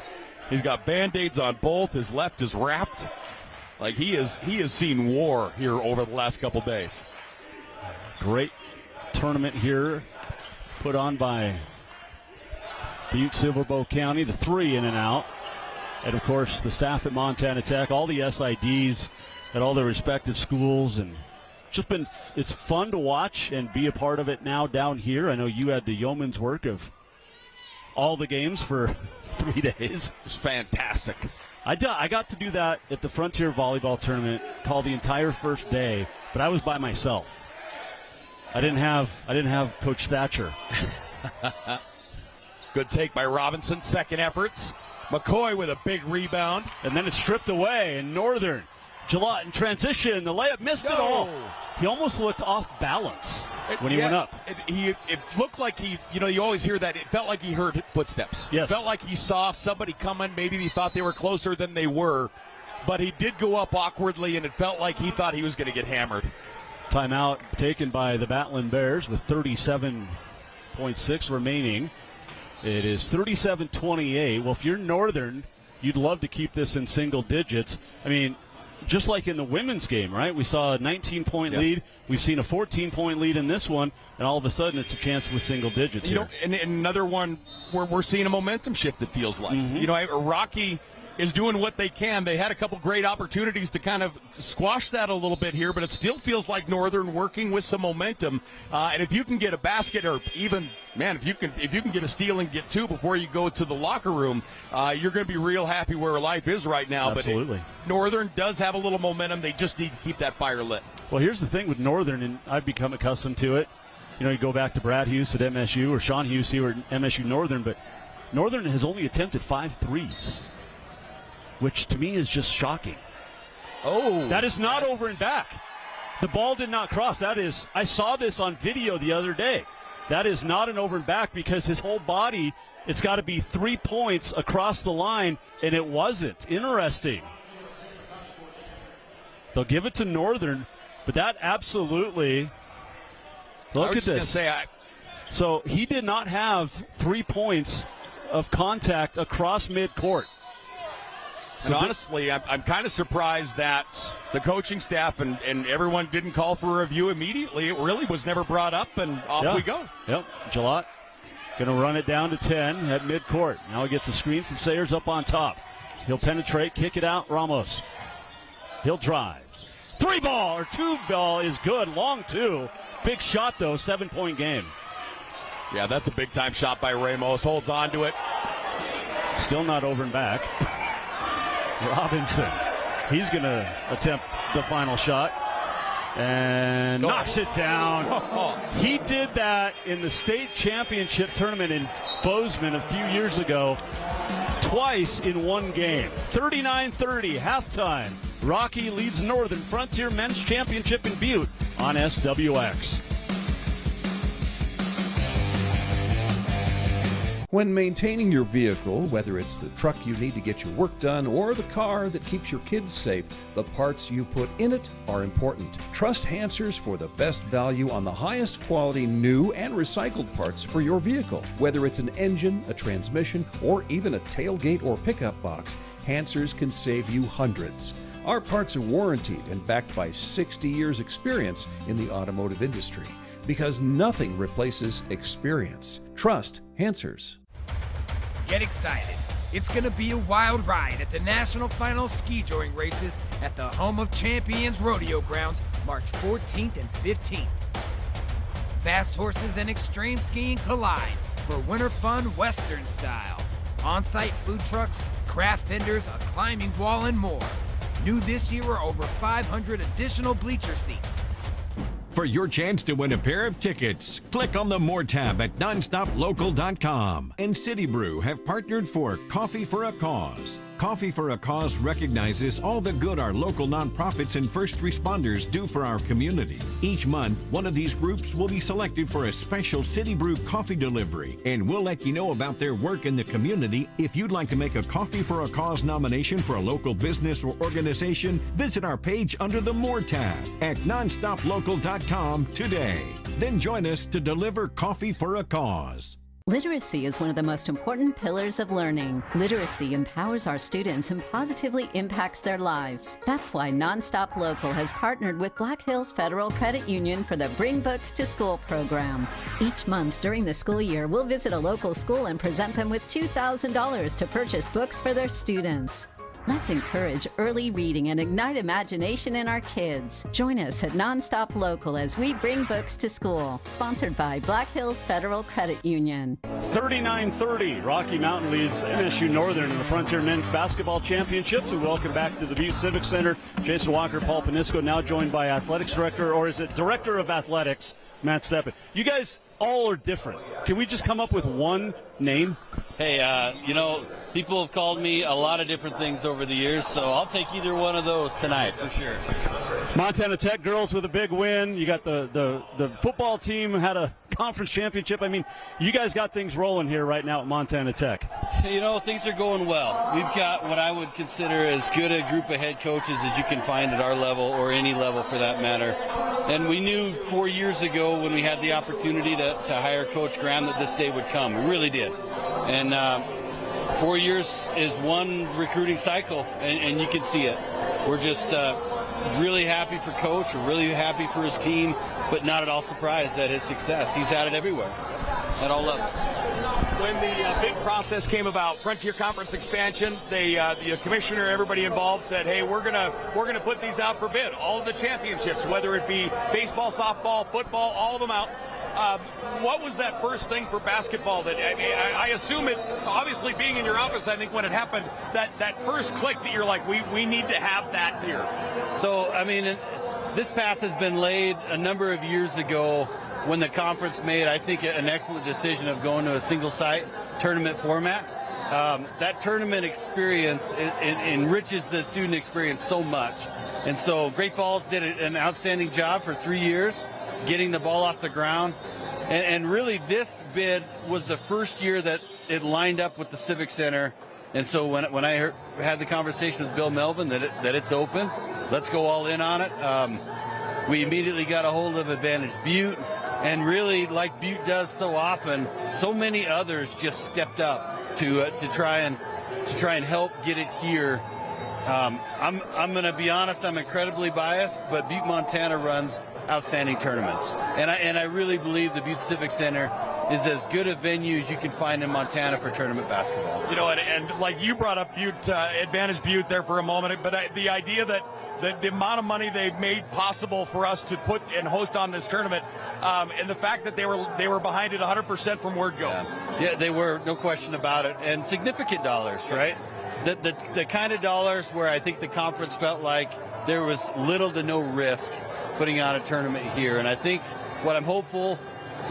He's got Band-Aids on both. His left is wrapped. Like he has seen war here over the last couple days. Great tournament here put on by Butte Silverbow County. The 3 in and out. And, of course, the staff at Montana Tech, all the SIDs at all their respective schools. And it's fun to watch and be a part of it now down here. I know you had the yeoman's work of all the games for 3 days. It's fantastic. I got to do that at the Frontier Volleyball Tournament, called the entire first day, but I was by myself. I didn't have Coach Thatcher. Good take by Robinson. Second efforts. McCoy with a big rebound. And then it's stripped away, and Northern. Gillot in transition. The layup missed it all. He almost looked off balance when he went up. It looked like you always hear that. It felt like he heard footsteps. Yes. It felt like he saw somebody coming. Maybe he thought they were closer than they were. But he did go up awkwardly, and it felt like he thought he was going to get hammered. Timeout taken by the Battling Bears with 37.6 remaining. It is 37-28. Well, if you're Northern, you'd love to keep this in single digits. I mean, just like in the women's game, right? We saw a 19-point lead. We've seen a 14-point lead in this one, and all of a sudden it's a chance with single digits here. And another one where we're seeing a momentum shift, it feels like. Rocky is doing what they can. They had a couple great opportunities to kind of squash that a little bit here, but it still feels like Northern working with some momentum. And if you can get a basket, or even, man, if you can get a steal and get two before you go to the locker room, you're going to be real happy where life is right now. Absolutely. But Northern does have a little momentum. They just need to keep that fire lit. Well, here's the thing with Northern, and I've become accustomed to it. You go back to Brad Hughes at MSU or Sean Hughes here at MSU Northern, but Northern has only attempted 5 threes, which to me is just shocking. Oh. That is not over and back. The ball did not cross. I saw this on video the other day. That is not an over and back because his whole body, it's got to be 3 points across the line, and it wasn't. Interesting. They'll give it to Northern, but that absolutely, look at this. So he did not have 3 points of contact across midcourt. And honestly, I'm kind of surprised that the coaching staff and everyone didn't call for a review immediately. It really was never brought up, and off we go. Yep, Jalot going to run it down to 10 at midcourt. Now he gets a screen from Sayers up on top. He'll penetrate, kick it out, Ramos. He'll drive. 2 ball is good, long 2. Big shot, though, 7-point game. Yeah, that's a big-time shot by Ramos. Holds on to it. Still not over and back. Robinson, he's going to attempt the final shot and knocks it down. He did that in the state championship tournament in Bozeman a few years ago, twice in one game. 39-30, halftime. Rocky leads Northern Frontier Men's Championship in Butte on SWX. When maintaining your vehicle, whether it's the truck you need to get your work done or the car that keeps your kids safe, the parts you put in it are important. Trust Hansers for the best value on the highest quality new and recycled parts for your vehicle. Whether it's an engine, a transmission, or even a tailgate or pickup box, Hansers can save you hundreds. Our parts are warranted and backed by 60 years experience in the automotive industry, because nothing replaces experience. Trust Hansers. Get excited. It's going to be a wild ride at the National Final Ski Joring Races at the Home of Champions Rodeo Grounds, March 14th and 15th. Fast horses and extreme skiing collide for winter fun Western style. On-site food trucks, craft vendors, a climbing wall, and more. New this year are over 500 additional bleacher seats. For your chance to win a pair of tickets, click on the More tab at nonstoplocal.com. And City Brew have partnered for Coffee for a Cause. Coffee for a Cause recognizes all the good our local nonprofits and first responders do for our community. Each month, one of these groups will be selected for a special City Brew coffee delivery, and we'll let you know about their work in the community. If you'd like to make a Coffee for a Cause nomination for a local business or organization, visit our page under the More tab at nonstoplocal.com today. Then join us to deliver Coffee for a Cause. Literacy is one of the most important pillars of learning. Literacy empowers our students and positively impacts their lives. That's why Nonstop Local has partnered with Black Hills Federal Credit Union for the Bring Books to School program. Each month during the school year, we'll visit a local school and present them with $2,000 to purchase books for their students. Let's encourage early reading and ignite imagination in our kids. Join us at Nonstop Local as we bring books to school. Sponsored by Black Hills Federal Credit Union. 39-30, Rocky Mountain leads MSU Northern in the Frontier Men's Basketball Championships. We welcome back to the Butte Civic Center Jason Walker, Paul Panisco, now joined by Athletics Director, or is it Director of Athletics, Matt Steppen. You guys all are different. Can we just come up with one name? Hey, people have called me a lot of different things over the years, so I'll take either one of those tonight for sure. Montana Tech girls with a big win. You got the football team had a conference championship. I mean, you guys got things rolling here right now at Montana Tech. Things are going well. We've got what I would consider as good a group of head coaches as you can find at our level, or any level for that matter. And we knew 4 years ago when we had the opportunity to hire Coach Graham that this day would come. We really did. And 4 years is one recruiting cycle, and you can see it. we're just really happy for Coach. We're really happy for his team, but not at all surprised at his success. He's had it everywhere, at all levels. When the big process came about, Frontier Conference expansion, the commissioner, everybody involved said, "Hey, we're gonna put these out for bid. All of the championships, whether it be baseball, softball, football, all of them out." What was that first thing for basketball that I assume it, obviously being in your office, I think when it happened, that first click that you're like, we need to have that here. So, I mean, this path has been laid a number of years ago when the conference made, I think, an excellent decision of going to a single-site tournament format. That tournament experience enriches the student experience so much. And so Great Falls did an outstanding job for 3 years, getting the ball off the ground. And really this bid was the first year that it lined up with the Civic Center. And so when I had the conversation with Bill Melvin that it's open, let's go all in on it. We immediately got a hold of Advantage Butte. And really, like Butte does so often, so many others just stepped up to try and help get it here. I'm going to be honest, I'm incredibly biased, but Butte, Montana runs outstanding tournaments. And I really believe the Butte Civic Center is as good a venue as you can find in Montana for tournament basketball. You know, and like you brought up Butte, Advantage Butte there for a moment, but the idea that the amount of money they've made possible for us to put and host on this tournament, and the fact that they were behind it 100% from word go. Yeah, they were, no question about it, and significant dollars, right? The kind of dollars where I think the conference felt like there was little to no risk putting on a tournament here. And I think what I'm hopeful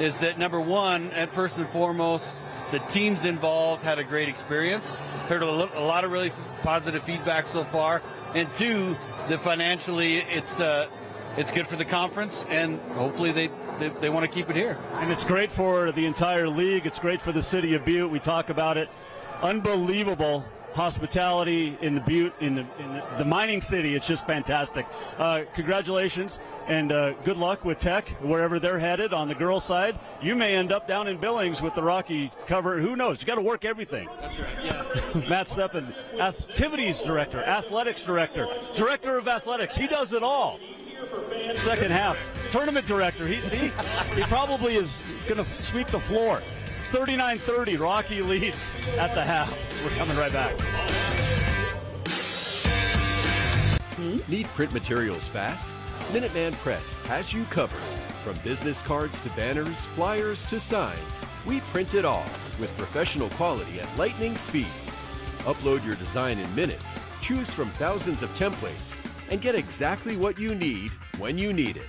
is that, number one, and first and foremost, the teams involved had a great experience. Heard a lot of really positive feedback so far. And two, that financially it's good for the conference, and hopefully they want to keep it here. And it's great for the entire league. It's great for the city of Butte. We talk about it. Unbelievable hospitality in the Butte, in the mining city. It's just fantastic. Congratulations and good luck with Tech wherever they're headed. On the girls' side, you may end up down in Billings with the Rocky cover. Who knows? You got to work everything. That's right. Yeah. Matt Steppen, activities director, athletics director, director of athletics. He does it all. Second half, tournament director. He probably is going to sweep the floor. It's 39-30. Rocky leads at the half. We're coming right back. Need print materials fast? Minuteman Press has you covered. From business cards to banners, flyers to signs, we print it all with professional quality at lightning speed. Upload your design in minutes, choose from thousands of templates, and get exactly what you need when you need it.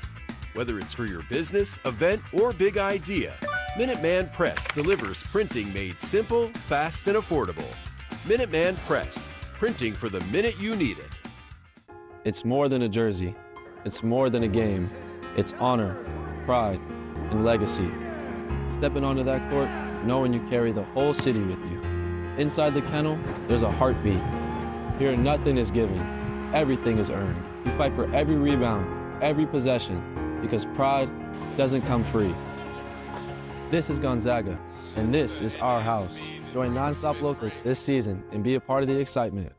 Whether it's for your business, event, or big idea, Minuteman Press delivers printing made simple, fast, and affordable. Minuteman Press, printing for the minute you need it. It's more than a jersey. It's more than a game. It's honor, pride, and legacy. Stepping onto that court, knowing you carry the whole city with you. Inside the kennel, there's a heartbeat. Here, nothing is given. Everything is earned. You fight for every rebound, every possession, because pride doesn't come free. This is Gonzaga, and this is our house. Join Nonstop Local this season and be a part of the excitement.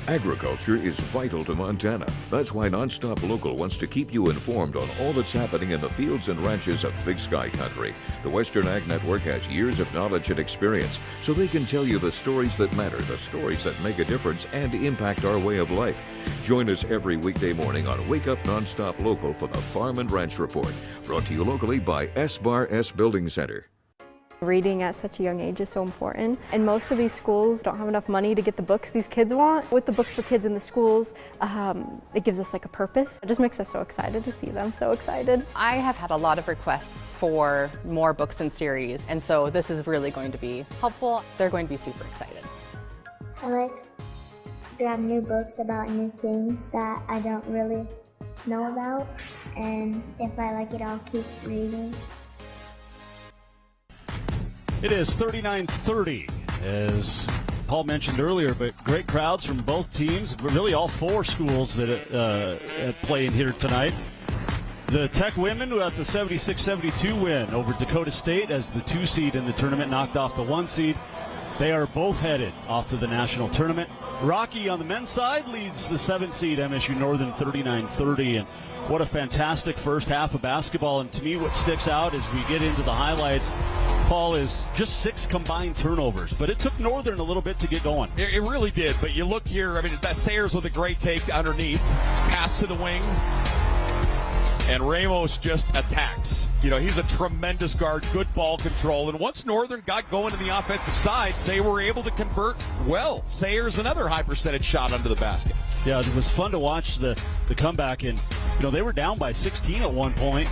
Agriculture is vital to Montana. That's why Nonstop Local wants to keep you informed on all that's happening in the fields and ranches of Big Sky Country. The Western Ag Network has years of knowledge and experience, so they can tell you the stories that matter, the stories that make a difference and impact our way of life. Join us every weekday morning on Wake Up Nonstop Local for the Farm and Ranch Report, brought to you locally by S-Bar S Building Center. Reading at such a young age is so important, and most of these schools don't have enough money to get the books these kids want. With the books for kids in the schools, it gives us like a purpose. It just makes us so excited to see them, so excited. I have had a lot of requests for more books and series, and so this is really going to be helpful. They're going to be super excited. I like to grab new books about new things that I don't really know about, and if I like it, I'll keep reading. It is 39-30, as Paul mentioned earlier, but great crowds from both teams, but really all four schools that play in here tonight. The Tech women got the 76-72 win over Dakota State as the 2 seed in the tournament knocked off the 1 seed. They are both headed off to the national tournament. Rocky on the men's side leads the 7 seed MSU Northern 39-30, and what a fantastic first half of basketball. And to me, what sticks out as we get into the highlights, Paul, is just 6 combined turnovers. But it took Northern a little bit to get going. It really did. But you look here, I mean, that Sayers with a great take underneath, pass to the wing, and Ramos just attacks. You know, he's a tremendous guard, good ball control. And once Northern got going to the offensive side, they were able to convert well. Sayers, another high percentage shot under the basket. Yeah, it was fun to watch the comeback. And, you know, they were down by 16 at one point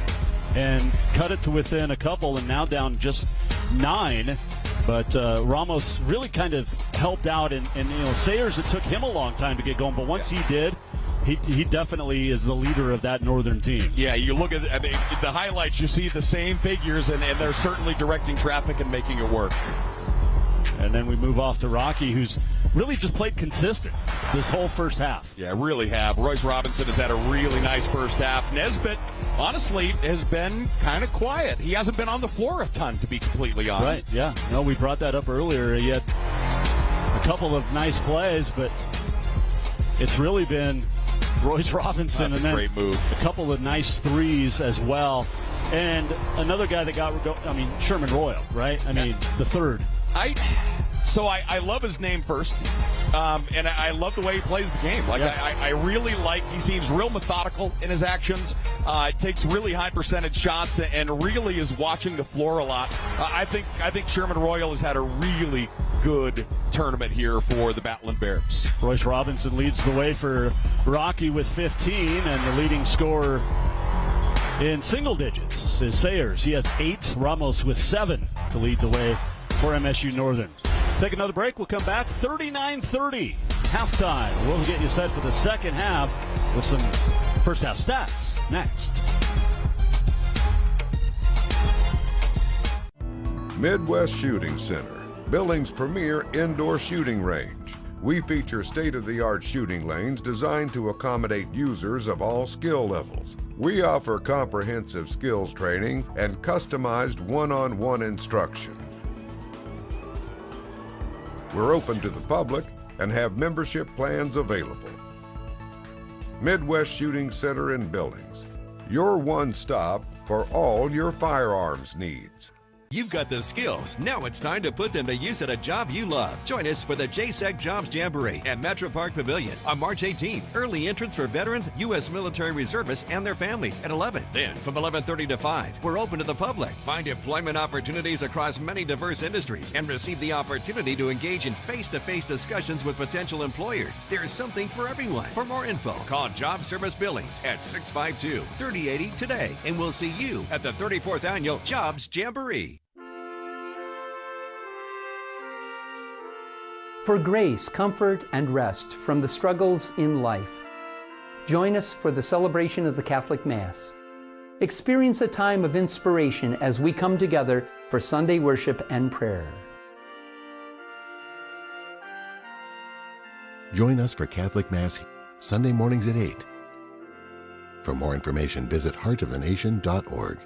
and cut it to within a couple, and now down just 9. But Ramos really kind of helped out. And, you know, Sayers, it took him a long time to get going. But once he did, he definitely is the leader of that Northern team. Yeah, you look at the highlights, you see the same figures, and they're certainly directing traffic and making it work. And then we move off to Rocky, who's really just played consistent this whole first half. Yeah, really have. Royce Robinson has had a really nice first half. Nesbitt, honestly, has been kind of quiet. He hasn't been on the floor a ton, to be completely honest. Right, yeah. No, we brought that up earlier. He had a couple of nice plays, but it's really been Royce Robinson. That's and then a great move. A couple of nice threes as well. And another guy that Sherman Royal, right? I mean, the third. I love his name first, and I love the way he plays the game. I really like, he seems real methodical in his actions, takes really high percentage shots, and really is watching the floor a lot. I think Sherman Royal has had a really good tournament here for the Battling Bears. Royce Robinson leads the way for Rocky with 15, and the leading scorer in single digits is Sayers. He has 8. Ramos with 7 to lead the way for MSU Northern. Take another break. We'll come back. 39-30 halftime. We'll get you set for the second half with some first half stats next. Midwest Shooting Center, Billings' premier indoor shooting range. We feature state-of-the-art shooting lanes designed to accommodate users of all skill levels. We offer comprehensive skills training and customized one-on-one instruction. We're open to the public and have membership plans available. Midwest Shooting Center in Billings, your one stop for all your firearms needs. You've got the skills. Now it's time to put them to use at a job you love. Join us for the JSEC Jobs Jamboree at Metro Park Pavilion on March 18th. Early entrance for veterans, U.S. military reservists, and their families at 11. Then from 11:30 to 5, we're open to the public. Find employment opportunities across many diverse industries and receive the opportunity to engage in face-to-face discussions with potential employers. There's something for everyone. For more info, call Job Service Billings at 652-3080 today, and we'll see you at the 34th Annual Jobs Jamboree. For grace, comfort, and rest from the struggles in life, join us for the celebration of the Catholic Mass. Experience a time of inspiration as we come together for Sunday worship and prayer. Join us for Catholic Mass Sunday mornings at 8. For more information, visit heartofthenation.org.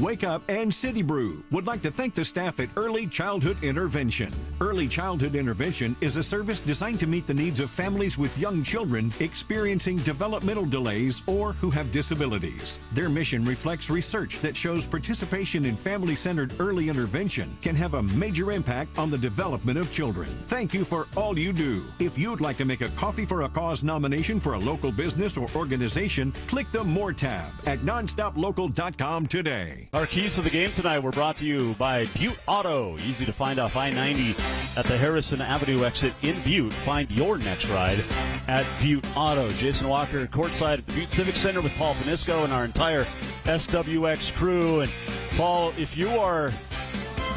Wake Up and City Brew would like to thank the staff at Early Childhood Intervention. Early Childhood Intervention is a service designed to meet the needs of families with young children experiencing developmental delays or who have disabilities. Their mission reflects research that shows participation in family-centered early intervention can have a major impact on the development of children. Thank you for all you do. If you'd like to make a Coffee for a Cause nomination for a local business or organization, click the More tab at nonstoplocal.com today. Our keys to the game tonight were brought to you by Butte Auto. Easy to find off I-90 at the Harrison Avenue exit in Butte. Find your next ride at Butte Auto. Jason Walker courtside at the Butte Civic Center with Paul Panisco and our entire SWX crew. And Paul, if you are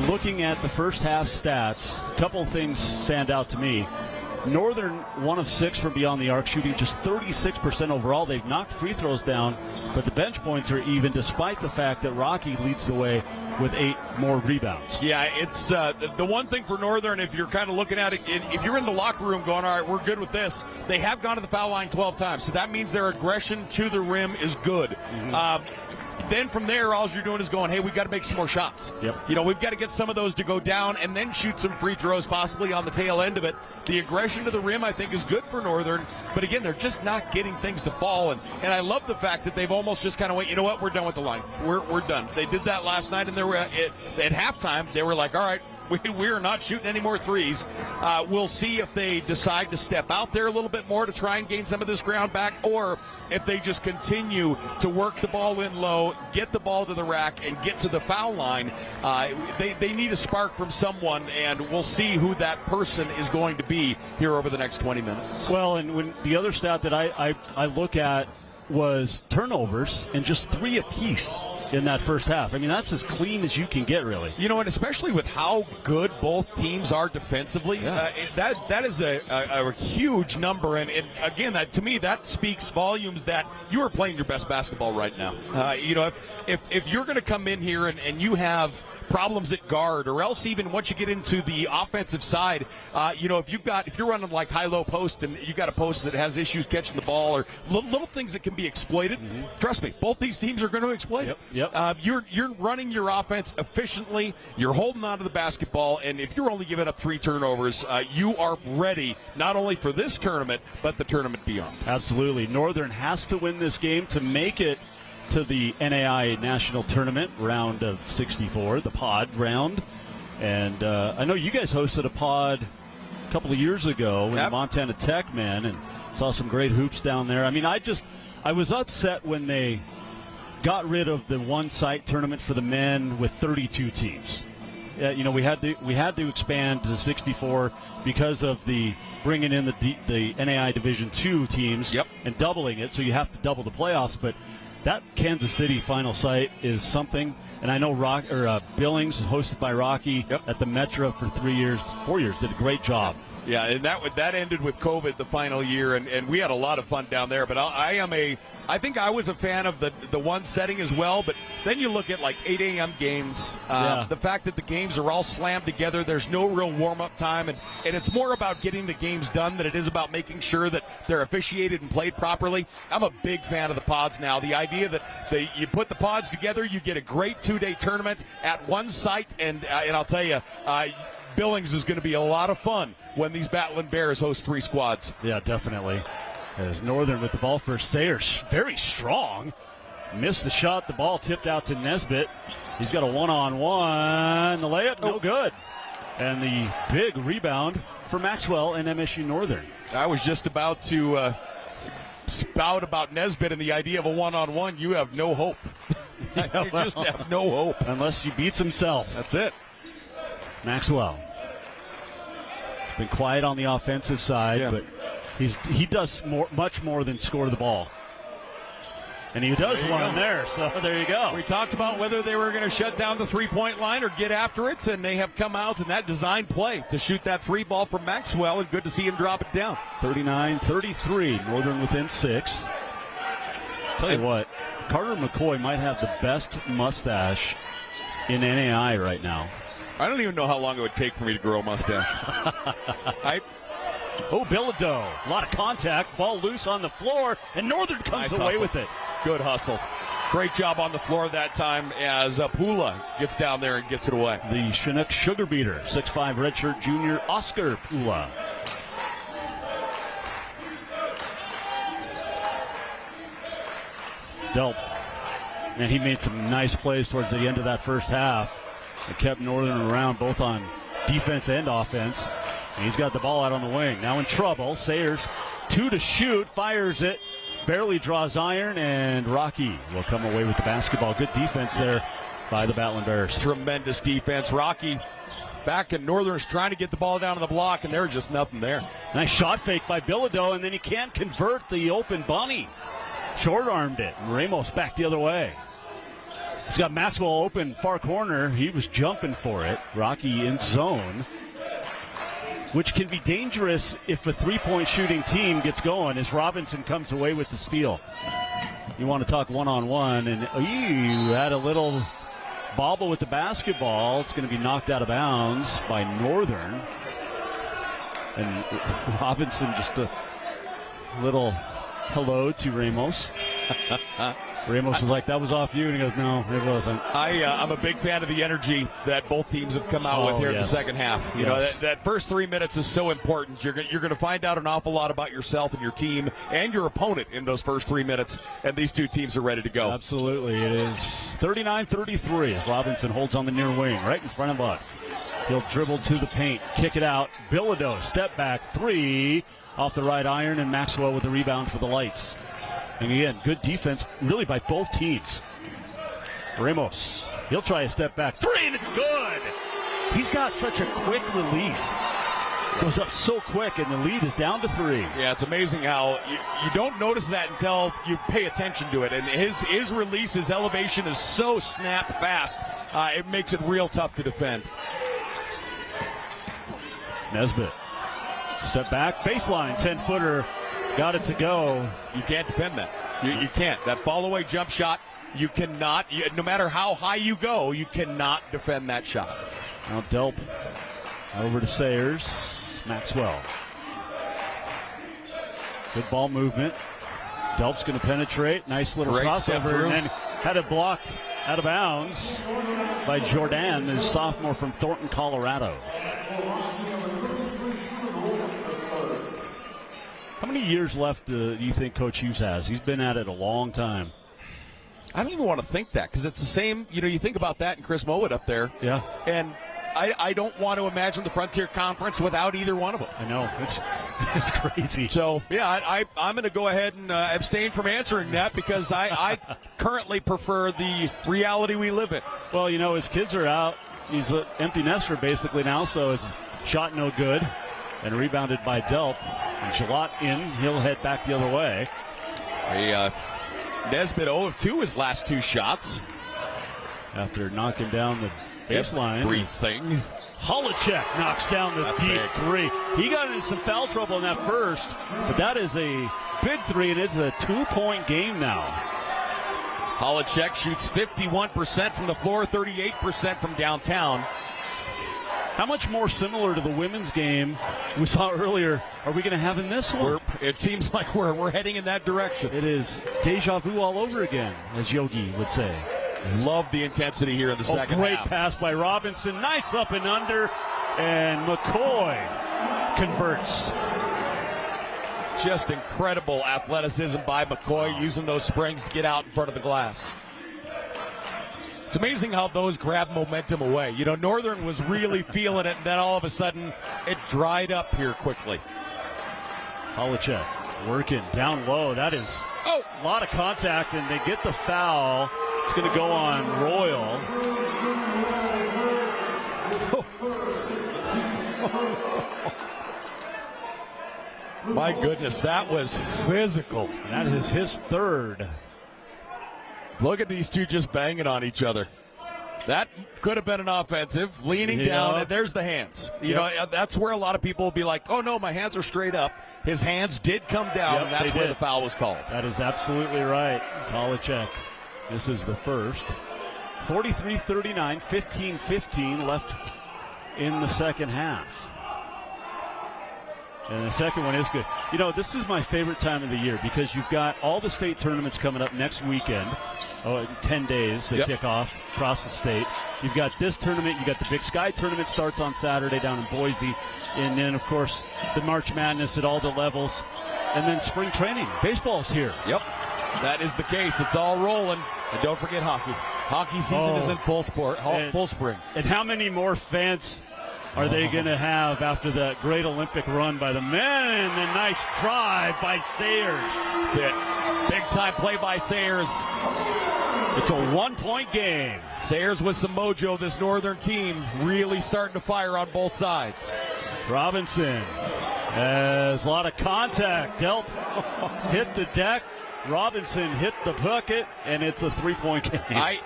looking at the first half stats, a couple things stand out to me. Northern 1 of 6 from beyond the arc, shooting just 36% overall. They've knocked free throws down, but the bench points are even, despite the fact that Rocky leads the way with 8 more rebounds. Yeah, it's the one thing for Northern, if you're kind of looking at it, if you're in the locker room going, all right, we're good with this, they have gone to the foul line 12 times. So that means their aggression to the rim is good. Then from there, all you're doing is going, hey, we've got to make some more shots. Yep. You know, we've got to get some of those to go down and then shoot some free throws possibly on the tail end of it. The aggression to the rim, I think, is good for Northern. But, again, they're just not getting things to fall. And I love the fact that they've almost just kind of went, you know what, we're done with the line. We're done. They did that last night, and they were at halftime, they were like, all right, we're not shooting any more threes. We'll see if they decide to step out there a little bit more to try and gain some of this ground back, or if they just continue to work the ball in low, get the ball to the rack, and get to the foul line. They need a spark from someone, and we'll see who that person is going to be here over the next 20 minutes. Well, and when the other stat that I look at was turnovers, and just 3 apiece in that first half. I mean, that's as clean as you can get, really. You know, and especially with how good both teams are defensively, that is a huge number. And again, to me, that speaks volumes that you are playing your best basketball right now. You know, if you're going to come in here and you have problems at guard, or else even once you get into the offensive side, you know, if you're running like high-low post and you got a post that has issues catching the ball, or little things that can be exploited, trust me, both these teams are going to exploit it. Yep. You're running your offense efficiently, you're holding on to the basketball, and if you're only giving up 3 turnovers, you are ready not only for this tournament, but the tournament beyond. Absolutely. Northern has to win this game to make it to the NAI National Tournament round of 64, the pod round. And I know you guys hosted a pod a couple of years ago with Montana Tech men, and saw some great hoops down there. I mean, I was upset when they got rid of the one-site tournament for the men with 32 teams. You know, we had to expand to 64 because of the bringing in the NAI Division II teams and doubling it, so you have to double the playoffs. But that Kansas City final site is something, and I know Billings, hosted by Rocky at the Metro for 4 years, did a great job. Yeah, and that ended with COVID the final year, and we had a lot of fun down there. But I think I was a fan of the one setting as well. But then you look at like 8 a.m. games, the fact that the games are all slammed together, there's no real warm-up time, and it's more about getting the games done than it is about making sure that they're officiated and played properly. I'm a big fan of the pods now. The idea that you put the pods together, you get a great 2-day tournament at one site, and I'll tell you, Billings is going to be a lot of fun when these Battling Bears host 3 squads. Yeah, definitely. As Northern with the ball first, Sayers very strong. Missed the shot. The ball tipped out to Nesbitt. He's got a one-on-one. The layup, no good. And the big rebound for Maxwell and MSU Northern. I was just about to spout about Nesbitt and the idea of a one-on-one. You have no hope. You just have no hope. Unless he beats himself. That's it. Maxwell. Been quiet on the offensive side, but he does much more than score the ball. And he does one there, so there you go. We talked about whether they were going to shut down the three-point line or get after it, and they have come out in that design play to shoot that 3 ball from Maxwell, and good to see him drop it down. 39-33, Northern within 6. Tell you what, Carter McCoy might have the best mustache in NAI right now. I don't even know how long it would take for me to grow a mustache. Bilodeau. A lot of contact. Ball loose on the floor, and Northern comes away with it. Good hustle. Great job on the floor that time as Pula gets down there and gets it away. The Chinook sugar beater, 6'5" redshirt junior Oscar Pula. Delp. And he made some nice plays towards the end of that first half. It kept Northern around both on defense and offense. And he's got the ball out on the wing. Now in trouble. Sayers, 2 to shoot, fires it, barely draws iron, and Rocky will come away with the basketball. Good defense there by the Battling Bears. Tremendous defense. Rocky back in Northern's trying to get the ball down to the block, and there's just nothing there. Nice shot fake by Bilodeau, and then he can't convert the open bunny. Short-armed it. Ramos back the other way. He's got Maxwell open far corner. He was jumping for it. Rocky in zone. which can be dangerous if a three-point shooting team gets going as Robinson comes away with the steal. You want to talk one-on-one, and you had a little bobble with the basketball. It's going to be knocked out of bounds by Northern. And Robinson just a little hello to Ramos. Ramos was like, that was off you, and he goes, no, it wasn't. I'm a big fan of the energy that both teams have come out with here in the second half. You know, that first 3 minutes is so important. You're going to find out an awful lot about yourself and your team and your opponent in those first 3 minutes, and these two teams are ready to go. Absolutely. It is 39-33 as Robinson holds on the near wing right in front of us. He'll dribble to the paint, kick it out. Bilodeau, step back, three off the right iron, and Maxwell with the rebound for the Lights. And again, good defense really by both teams. Ramos, he'll try a step back. Three, and it's good. He's got such a quick release. Goes up so quick, and the lead is down to three. Yeah, it's amazing how you don't notice that until you pay attention to it. And his release, his elevation is so snap fast, it makes it real tough to defend. Nesbitt, step back, baseline, 10-footer. Got it to go. You can't defend that. You can't. That fall-away jump shot, you cannot, no matter how high you go, you cannot defend that shot. Now Delp over to Sayers. Maxwell. Good ball movement. Delp's going to penetrate. Nice little crossover. And then had it blocked out of bounds by Jordan, the sophomore from Thornton, Colorado. How many years left do you think Coach Hughes has? He's been at it a long time. I don't even want to think that because it's the same. You know, you think about that and Chris Mowat up there. Yeah. And I don't want to imagine the Frontier Conference without either one of them. I know. It's crazy. So, yeah, I'm going to go ahead and abstain from answering that because I currently prefer the reality we live in. Well, you know, his kids are out. He's an empty nester basically now, so his shot no good. And rebounded by Delp. And Jalot in. He'll head back the other way. Nesbitt 0 of 2 his last two shots. After knocking down the baseline. Brief thing. Holacek knocks down the deep three. He got into some foul trouble in that first, but that is a big three, and it's a 2-point game now. Holacek shoots 51% from the floor, 38% from downtown. How much more similar to the women's game we saw earlier are we going to have in this one? It seems like we're heading in that direction. It is deja vu all over again, as Yogi would say. Love the intensity here in the second great half. Pass by Robinson. Nice up and under. And McCoy converts. Just incredible athleticism by McCoy, using those springs to get out in front of the glass. It's amazing how those grab momentum away. You know, Northern was really feeling it, and then all of a sudden it dried up here quickly. Holacek working down low. That is a lot of contact, and they get the foul. It's going to go on Royal. My goodness, that was physical. That is his third. Look at these two just banging on each other. That could have been an offensive. Leaning down, and there's the hands. You know, that's where a lot of people will be like, oh, no, my hands are straight up. His hands did come down, and that's where the foul was called. That is absolutely right. It's Holacek. This is the first. 43-39, 15-15 left in the second half. And the second one is good. You know, this is my favorite time of the year because you've got all the state tournaments coming up next weekend. In 10 days, they kick off across the state. You've got this tournament. You've got the Big Sky tournament starts on Saturday down in Boise. And then, of course, the March Madness at all the levels. And then spring training. Baseball's here. Yep, that is the case. It's all rolling. And don't forget hockey. Hockey season is in full spring. And how many more fans are they going to have after that great Olympic run by the men? And the nice drive by Sayers. That's it. Big-time play by Sayers. It's a 1-point game. Sayers with some mojo. This Northern team really starting to fire on both sides. Robinson has a lot of contact. Delp hit the deck. Robinson hit the bucket, and it's a three-point game.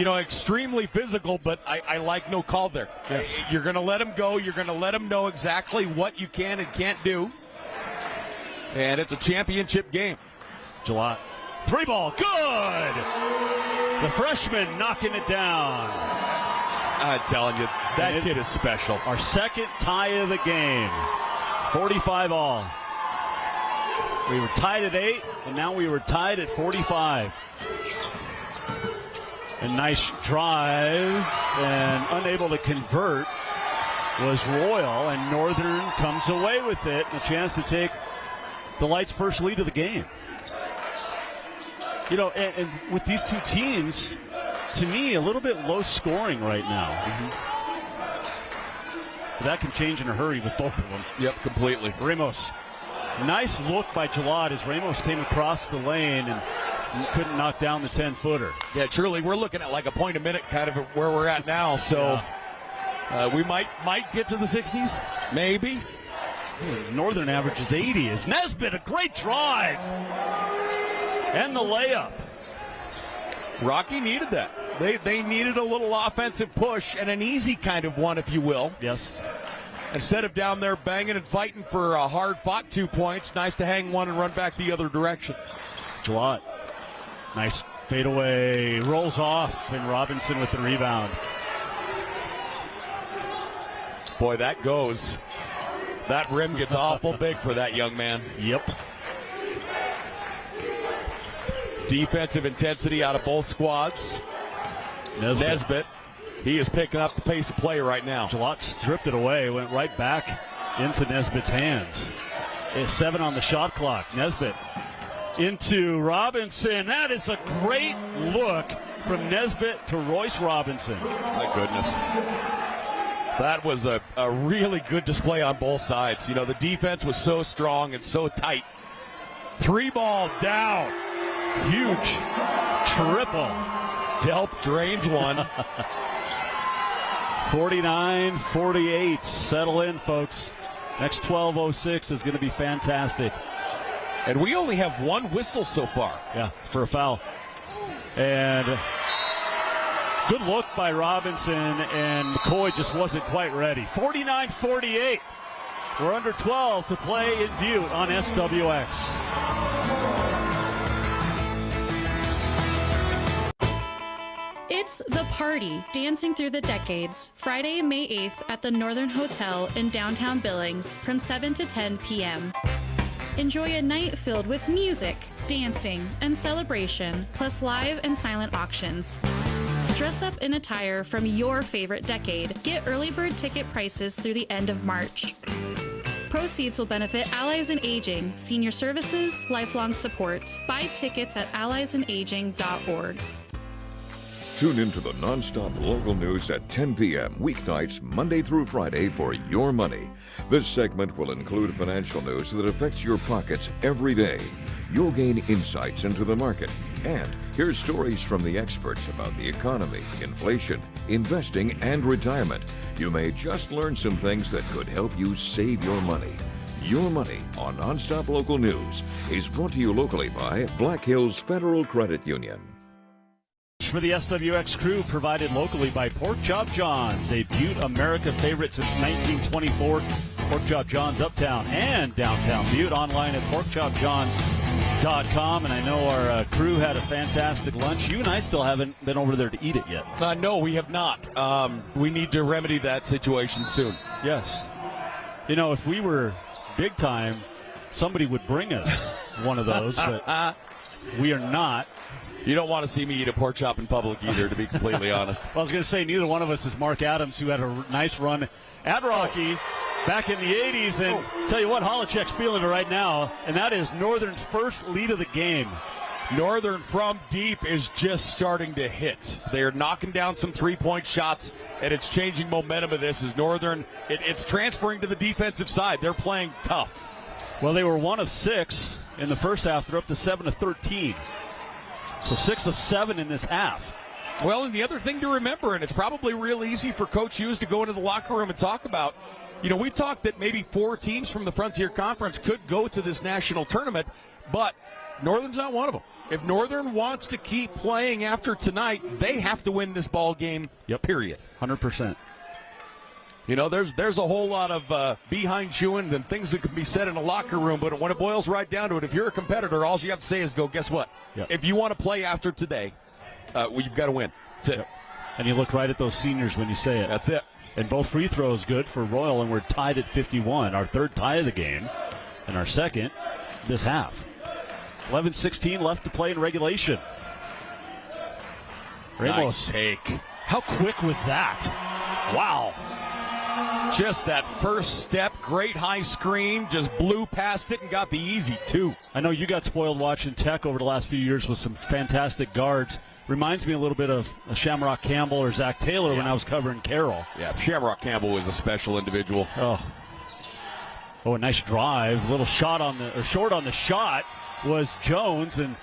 Extremely physical, but I like no call there. Yes. You're going to let him go. You're going to let him know exactly what you can and can't do. And it's a championship game. Gillott. Three ball. Good! The freshman knocking it down. I'm telling you, that kid is special. Our second tie of the game. 45 all. We were tied at 8, and now we were tied at 45. A nice drive, and unable to convert was Royal, and Northern comes away with it. A chance to take the Lights' first lead of the game. And with these two teams, to me, a little bit low scoring right now. But that can change in a hurry with both of them. Yep, completely. Ramos. Nice look by Gillott as Ramos came across the lane and couldn't knock down the 10-footer. Yeah, truly, we're looking at like a point a minute kind of where we're at now. So we might get to the 60s, maybe. Northern averages 80. Is Nesbitt, a great drive. And the layup. Rocky needed that. They needed a little offensive push and an easy kind of one, if you will. Yes. Instead of down there banging and fighting for a hard-fought 2 points, nice to hang one and run back the other direction. Gillott. Nice fadeaway. Rolls off, and Robinson with the rebound. Boy, that goes. That rim gets awful big for that young man. Yep. Defensive intensity out of both squads. Nesbitt. He is picking up the pace of play right now. Gillott stripped it away, went right back into Nesbitt's hands. It's 7 on the shot clock. Nesbitt into Robinson. That is a great look from Nesbitt to Royce Robinson. My goodness. That was a really good display on both sides. The defense was so strong and so tight. 3-ball down. Huge triple. Delp drains one. 49-48. Settle in, folks. Next 12:06 is going to be fantastic. And we only have one whistle so far. Yeah, for a foul. And good look by Robinson, and McCoy just wasn't quite ready. 49-48. We're under 12 to play in Butte on SWX. It's The Party, Dancing Through the Decades, Friday, May 8th at the Northern Hotel in downtown Billings from 7 to 10 p.m. Enjoy a night filled with music, dancing, and celebration, plus live and silent auctions. Dress up in attire from your favorite decade. Get early bird ticket prices through the end of March. Proceeds will benefit Allies in Aging, Senior Services, Lifelong Support. Buy tickets at alliesandaging.org. Tune into the non-stop local news at 10 p.m. weeknights, Monday through Friday for Your Money. This segment will include financial news that affects your pockets every day. You'll gain insights into the market and hear stories from the experts about the economy, inflation, investing, and retirement. You may just learn some things that could help you save your money. Your Money on Non-Stop Local News is brought to you locally by Black Hills Federal Credit Union. For the SWX crew, provided locally by Pork Chop John's, a Butte America favorite since 1924. Pork Chop John's uptown and downtown Butte, online at porkchopjohns.com. And I know our crew had a fantastic lunch. You and I still haven't been over there to eat it yet. No, we have not. We need to remedy that situation soon. Yes. If we were big time, somebody would bring us one of those, but we are not. You don't want to see me eat a pork chop in public either, to be completely honest. Well, I was going to say, neither one of us is Mark Adams, who had a nice run at Rocky back in the 80s. And tell you what, Holacek's feeling it right now, and that is Northern's first lead of the game. Northern from deep is just starting to hit. They're knocking down some three-point shots, and it's changing momentum of this as Northern, it's transferring to the defensive side. They're playing tough. Well, they were 1 of 6 in the first half. They're up to 7 of 13. So 6 of 7 in this half. Well, and the other thing to remember, and it's probably real easy for Coach Hughes to go into the locker room and talk about, we talked that maybe 4 teams from the Frontier Conference could go to this national tournament, but Northern's not one of them. If Northern wants to keep playing after tonight, they have to win this ball game, period. 100%. You know, there's a whole lot of behind chewing and things that can be said in a locker room, but when it boils right down to it, if you're a competitor, all you have to say is go, guess what? If you want to play after today, you've got to win. That's it. And you look right at those seniors when you say it. That's it. And both free throws good for Royal, and we're tied at 51. Our third tie of the game, and our second this half. 11:16 left to play in regulation. Nice take. How quick was that? Wow. Just that first step, great high screen, just blew past it and got the easy two. I know you got spoiled watching Tech over the last few years with some fantastic guards. Reminds me a little bit of Shamrock Campbell or Zach Taylor when I was covering Carroll. Yeah, Shamrock Campbell was a special individual. Oh, a nice drive. A little short on the shot was Jones, and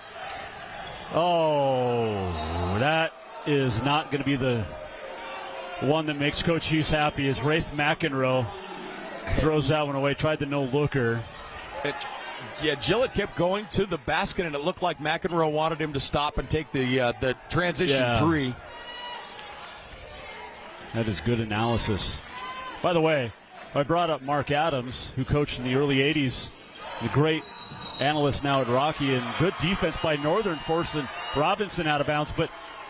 that is not going to be the one that makes Coach Hughes happy. As Rafe McEnroe throws that one away, tried the no-looker. Gillett kept going to the basket, and it looked like McEnroe wanted him to stop and take the transition three. That is good analysis. By the way, I brought up Mark Adams, who coached in the early 80s, the great analyst now at Rocky, and good defense by Northern forcing Robinson out of bounds. But,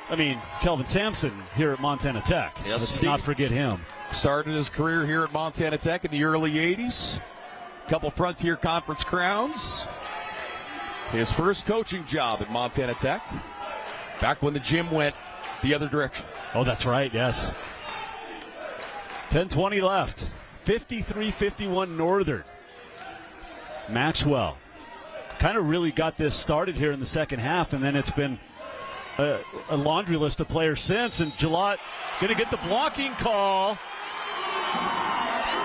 I mean, Kelvin Sampson here at Montana Tech. Yes, let's not forget him. Started his career here at Montana Tech in the early 80s. Couple Frontier Conference crowns. His first coaching job at Montana Tech. Back when the gym went the other direction. Oh, that's right, yes. 10:20 left. 53-51 Northern. Maxwell kind of really got this started here in the second half, and then it's been a laundry list of players since. And Gillott going to get the blocking call.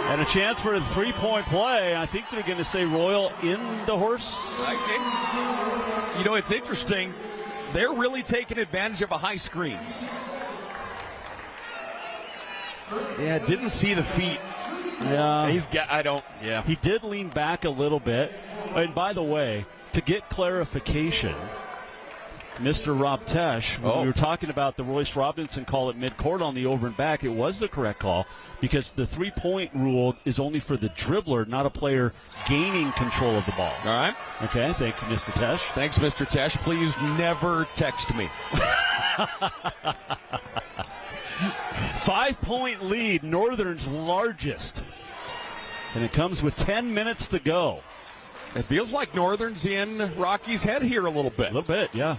And a chance for a three-point play. I think they're going to say Royal in the horse. You know, it's interesting. They're really taking advantage of a high screen. Yeah, didn't see the feet. Yeah. He did lean back a little bit. And by the way, to get clarification, Mr. Rob Tesh, when we were talking about the Royce Robinson call at midcourt on the over and back, it was the correct call because the three-point rule is only for the dribbler, not a player gaining control of the ball. All right. Okay, thank you, Mr. Tesh. Thanks, Mr. Tesh. Please never text me. 5-point lead, Northern's largest. And it comes with 10 minutes to go. It feels like Northern's in Rocky's head here a little bit. A little bit, yeah.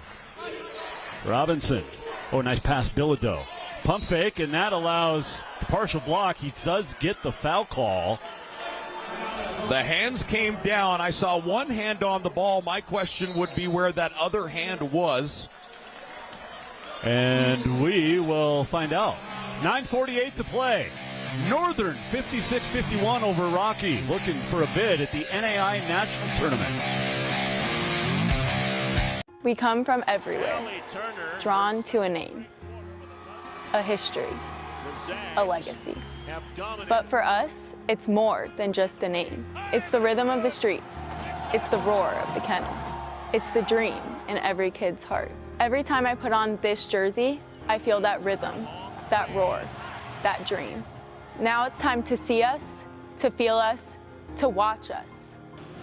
Robinson. Oh, nice pass, Bilodeau. Pump fake, and that allows the partial block. He does get the foul call. The hands came down. I saw one hand on the ball. My question would be where that other hand was. And we will find out. 9:48 to play. Northern 56-51 over Rocky, looking for a bid at the NAI National Tournament. We come from everywhere, drawn to a name, a history, a legacy. But for us, it's more than just a name. It's the rhythm of the streets. It's the roar of the kennel. It's the dream in every kid's heart. Every time I put on this jersey, I feel that rhythm, that roar, that dream. Now it's time to see us, to feel us, to watch us.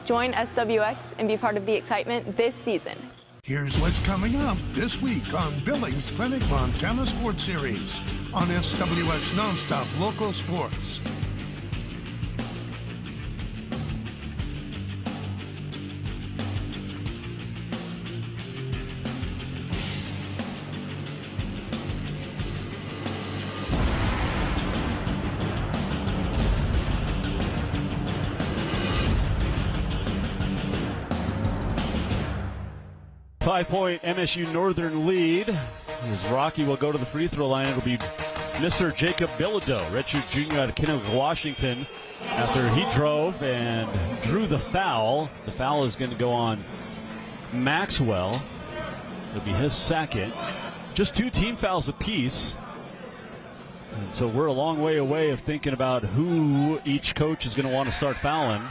Join SWX and be part of the excitement this season. Here's what's coming up this week on Billings Clinic Montana Sports Series on SWX Nonstop Local Sports. Five-point MSU Northern lead as Rocky will go to the free throw line. It'll be Mr. Jacob Bilodeau, redshirt junior out of Kennewick, Washington, after he drove and drew the foul. The foul is going to go on Maxwell. It'll be his second. Just 2 team fouls apiece. And so we're a long way away of thinking about who each coach is going to want to start fouling.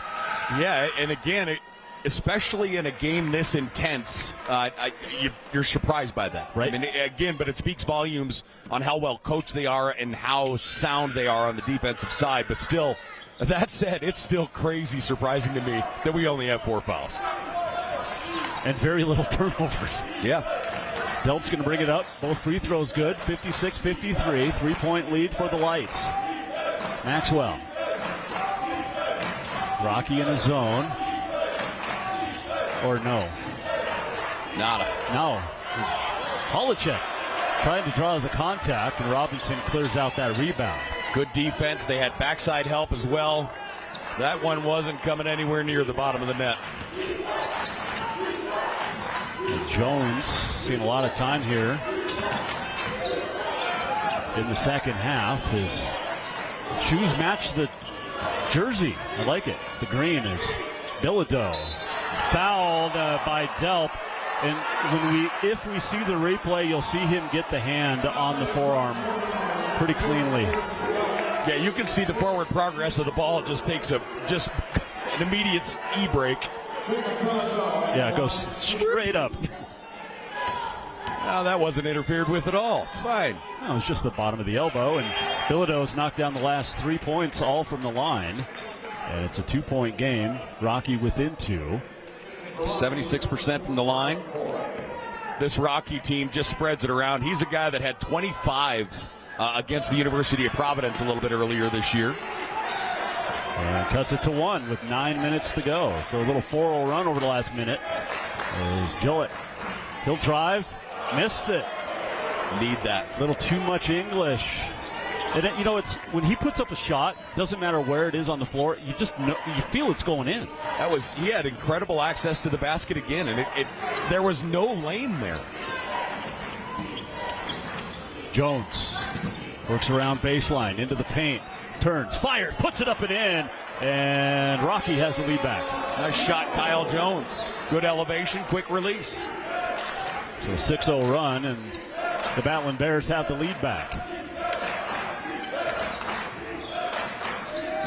Yeah, and again, especially in a game this intense, you're surprised by that. Right. I mean, again, but it speaks volumes on how well coached they are and how sound they are on the defensive side. But still, that said, it's still crazy surprising to me that we only have 4 fouls. And very little turnovers. Yeah. Delp's going to bring it up. Both free throws good. 56-53. 3-point lead for the Lights. Maxwell. Rocky in a zone. Or no? Nada. No. Polachek trying to draw the contact, and Robinson clears out that rebound. Good defense. They had backside help as well. That one wasn't coming anywhere near the bottom of the net. And Jones seeing a lot of time here in the second half. His shoes match the jersey. I like it. The green is Bilodeau. Fouled by Delp. And if we see the replay, you'll see him get the hand on the forearm pretty cleanly. Yeah, you can see the forward progress of the ball. It just takes an immediate e-break. Yeah, it goes straight up. That wasn't interfered with at all. It's fine. No, it was just the bottom of the elbow, and Bilodeau's knocked down the last 3 points, all from the line. And it's a 2-point game. Rocky within 2. 76% from the line. This Rocky team just spreads it around. He's a guy that had 25 against the University of Providence a little bit earlier this year. And cuts it to 1 with 9 minutes to go. So a little 4-0 run over the last minute. There's Gillett. He'll drive. Missed it. Need that. A little too much English. And it's when he puts up a shot, doesn't matter where it is on the floor, you just know, you feel it's going in. He had incredible access to the basket again, and there was no lane there. Jones works around baseline into the paint, turns, fires, puts it up and in, and Rocky has the lead back. Nice shot, Kyle Jones. Good elevation, quick release. So a 6-0 run, and the Battling Bears have the lead back.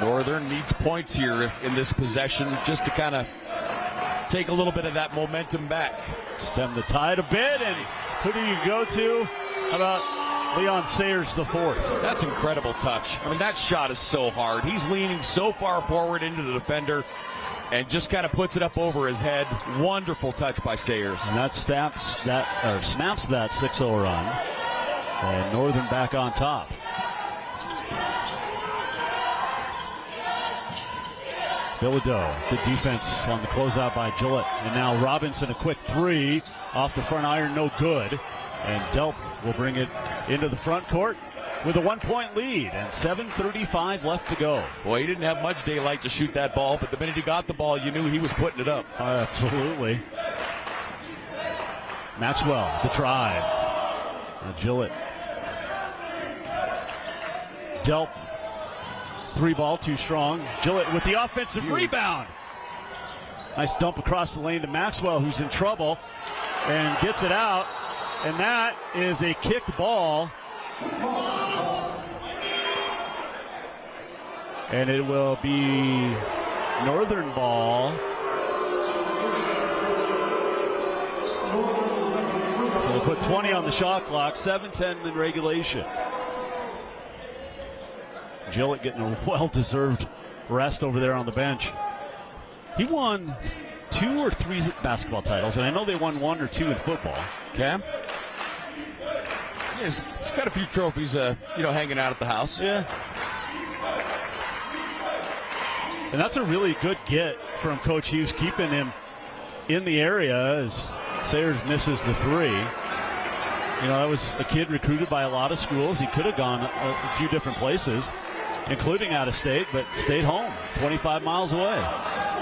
Northern needs points here in this possession just to kind of take a little bit of that momentum back. Stem the tide a bit, and who do you go to? How about Leon Sayers the fourth? That's incredible touch. I mean, that shot is so hard. He's leaning so far forward into the defender and just kind of puts it up over his head. Wonderful touch by Sayers. And that snaps that 6-0 run. And Northern back on top. Bilodeau, good defense on the closeout by Gillett. And now Robinson, a quick 3 off the front iron, no good. And Delp will bring it into the front court with a 1-point lead and 7:35 left to go. Boy, he didn't have much daylight to shoot that ball, but the minute he got the ball, you knew he was putting it up. Absolutely. Maxwell, the drive. Gillett. Delp. 3 ball, too strong. Gillett with the offensive rebound. Nice dump across the lane to Maxwell, who's in trouble, and gets it out. And that is a kicked ball. And it will be Northern ball. So we'll put 20 on the shot clock, 7:10 in regulation. Gillett getting a well-deserved rest over there on the bench. He won 2 or 3 basketball titles, and I know they won 1 or 2 in football. Cam? Yeah, he's got a few trophies, hanging out at the house. Yeah. And that's a really good get from Coach Hughes, keeping him in the area as Sayers misses the 3. That was a kid recruited by a lot of schools. He could have gone a few different places, including out of state, but stayed home, 25 miles away.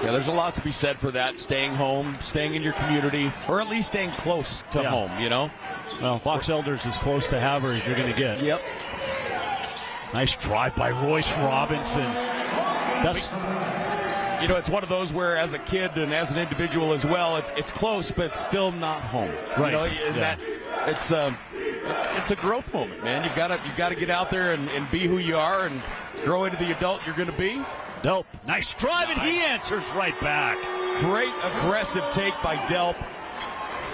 Yeah, there's a lot to be said for that, staying home, staying in your community, or at least staying close to home, Well, Box Elders is close to Havre as you're going to get. Yep. Nice drive by Royce Robinson. It's one of those where as a kid and as an individual as well, it's close, but it's still not home. Right. It's a growth moment, man. You've got to get out there and be who you are and grow into the adult you're going to be. Nope. Nice drive, and he answers right back. Great aggressive take by Delp.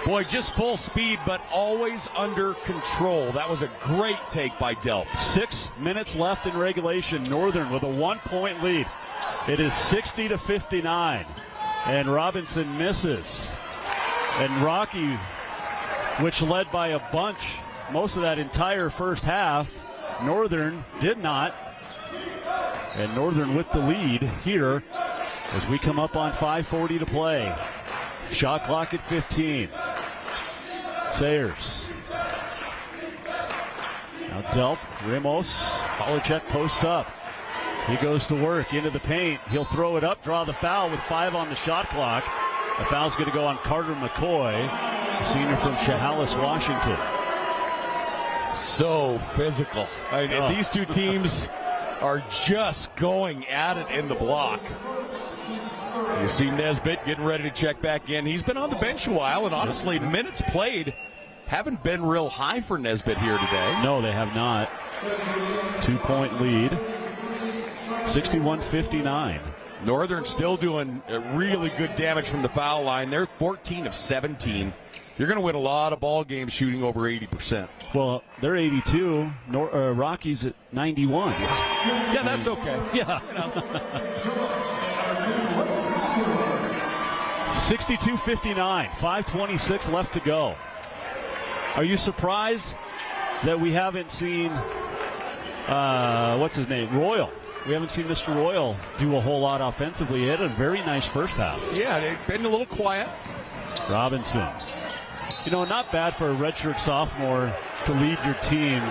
Boy, just full speed, but always under control. That was a great take by Delp. 6 minutes left in regulation. Northern with a 1-point lead. It is 60-59. And Robinson misses. And Rocky, which led by a bunch most of that entire first half, Northern did not. And Northern with the lead here as we come up on 5:40 to play. Shot clock at 15. Sayers. Now Delp, Ramos, Polachek post up. He goes to work into the paint. He'll throw it up, draw the foul with 5 on the shot clock. The foul's going to go on Carter McCoy, the senior from Chehalis, Washington. So physical. I mean, these two teams are just going at it in the block. You see Nesbitt getting ready to check back in. He's been on the bench a while, and honestly, minutes played haven't been real high for Nesbitt here today. No, they have not. 2-point lead. 61-59. Northern still doing really good damage from the foul line. They're 14 of 17. You're going to win a lot of ball games shooting over 80%. Well, they're 82. Rockies at 91. Yeah, that's okay. Yeah. 62-59. 5:26 left to go. Are you surprised that we haven't seen, what's his name, Royal? We haven't seen Mr. Royal do a whole lot offensively. He had a very nice first half. Yeah, they've been a little quiet. Robinson. You know, not bad for a redshirt sophomore to lead your team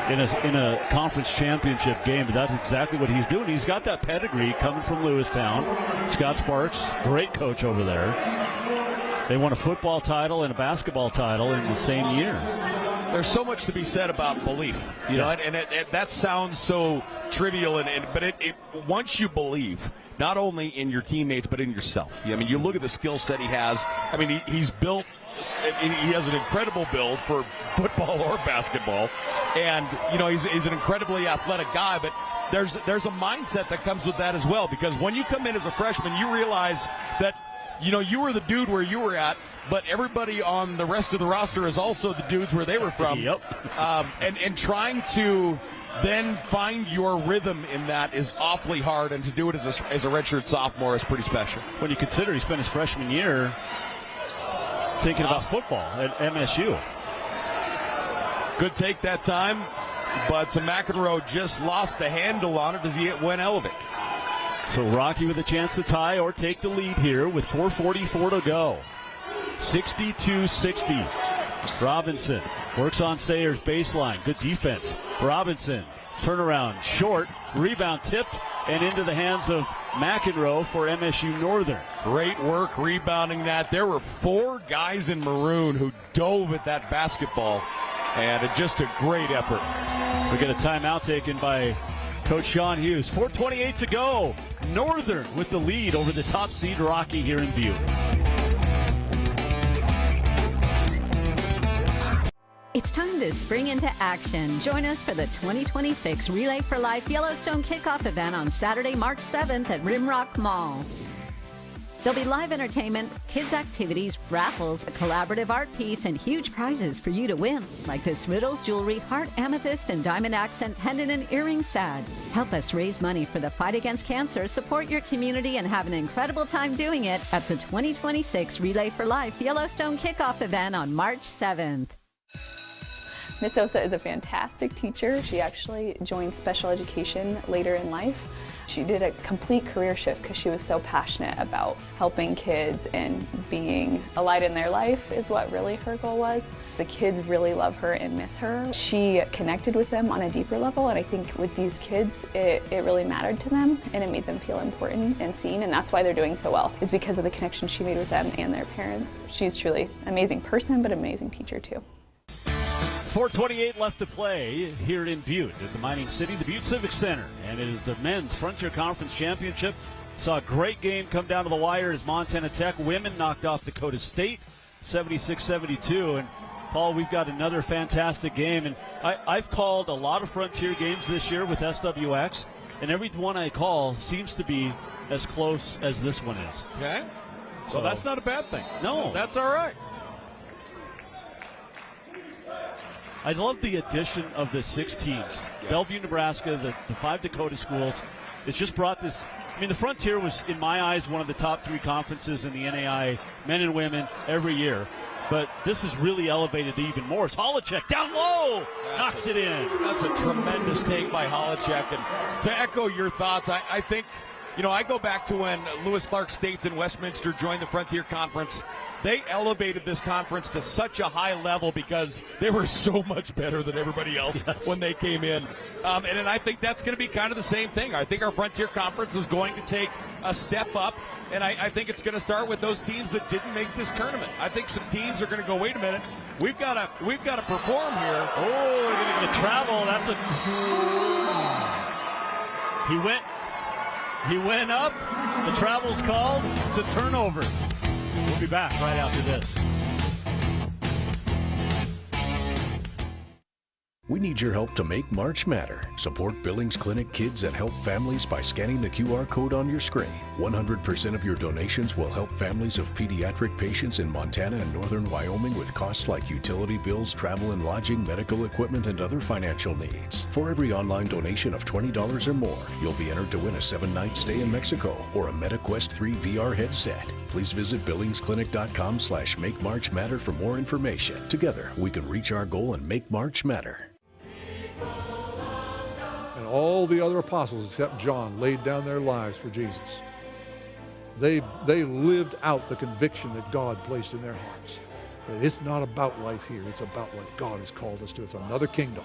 in a conference championship game, but that's exactly what he's doing. He's got that pedigree coming from Lewistown. Scott Sparks, great coach over there. They won a football title and a basketball title in the same year. There's so much to be said about belief, you know, and that sounds so trivial, but once you believe, not only in your teammates but in yourself. I mean, you look at the skill set he has. I mean, he's built. He has an incredible build for football or basketball, and you know he's an incredibly athletic guy. But there's a mindset that comes with that as well, because when you come in as a freshman, you realize that you know you were the dude where you were at, but everybody on the rest of the roster is also the dudes where they were from. Yep. And trying to then find your rhythm in that is awfully hard, and to do it as a redshirt sophomore is pretty special. When you consider he spent his freshman year thinking about football at MSU. Good take that time, but McEnroe just lost the handle on it as he went elevated. So Rocky with a chance to tie or take the lead here with 4:44 to go. 62-60. Robinson works on Sayers baseline. Good defense. Robinson, turnaround, short, rebound tipped, and into the hands of McEnroe for MSU Northern. Great work rebounding that. There were 4 guys in maroon who dove at that basketball, and just a great effort. We get a timeout taken by Coach Sean Hughes. 4:28 to go. Northern with the lead over the top seed Rocky here in Butte. It's time to spring into action. Join us for the 2026 Relay for Life Yellowstone Kickoff event on Saturday, March 7th at Rimrock Mall. There'll be live entertainment, kids' activities, raffles, a collaborative art piece, and huge prizes for you to win, like this Riddles Jewelry Heart Amethyst and Diamond Accent Pendant and Earring Sad. Help us raise money for the fight against cancer, support your community, and have an incredible time doing it at the 2026 Relay for Life Yellowstone Kickoff event on March 7th. Miss Osa is a fantastic teacher. She actually joined special education later in life. She did a complete career shift because she was so passionate about helping kids and being a light in their life is what really her goal was. The kids really love her and miss her. She connected with them on a deeper level, and I think with these kids, it really mattered to them, and it made them feel important and seen, and that's why they're doing so well, is because of the connection she made with them and their parents. She's truly an amazing person, but an amazing teacher too. 4:28 left to play here in Butte at the Mining City, the Butte Civic Center. And it is the Men's Frontier Conference Championship. Saw a great game come down to the wire as Montana Tech women knocked off Dakota State 76-72. And, Paul, we've got another fantastic game. And I've called a lot of Frontier games this year with SWX, and every one I call seems to be as close as this one is. Okay. So that's not a bad thing. No. That's all right. I love the addition of the 6 teams. Yeah. Bellevue, Nebraska, the 5 Dakota schools. It's just brought this. I mean, the Frontier was, in my eyes, one of the top 3 conferences in the NAI, men and women, every year. But this has really elevated it even more. It's Holacek down low, knocks it in. That's a tremendous take by Holacek. And to echo your thoughts, I think, I go back to when Lewis Clark States and Westminster joined the Frontier Conference. They elevated this conference to such a high level because they were so much better than everybody else when they came in. And I think that's going to be kind of the same thing. I think our Frontier Conference is going to take a step up, and I think it's going to start with those teams that didn't make this tournament. I think some teams are going to go, wait a minute, we've got to perform here. Oh, we're going to get travel. That's He went up. The travel's called. It's a turnover. We'll be back right after this. We need your help to make March matter. Support Billings Clinic Kids and help families by scanning the QR code on your screen. 100% of your donations will help families of pediatric patients in Montana and northern Wyoming with costs like utility bills, travel and lodging, medical equipment, and other financial needs. For every online donation of $20 or more, you'll be entered to win a 7-night stay in Mexico or a MetaQuest 3 VR headset. Please visit billingsclinic.com/Make March Matter for more information. Together, we can reach our goal and make March matter. And all the other apostles except John laid down their lives for Jesus. They lived out the conviction that God placed in their hearts. That it's not about life here, it's about what God has called us to. It's another kingdom.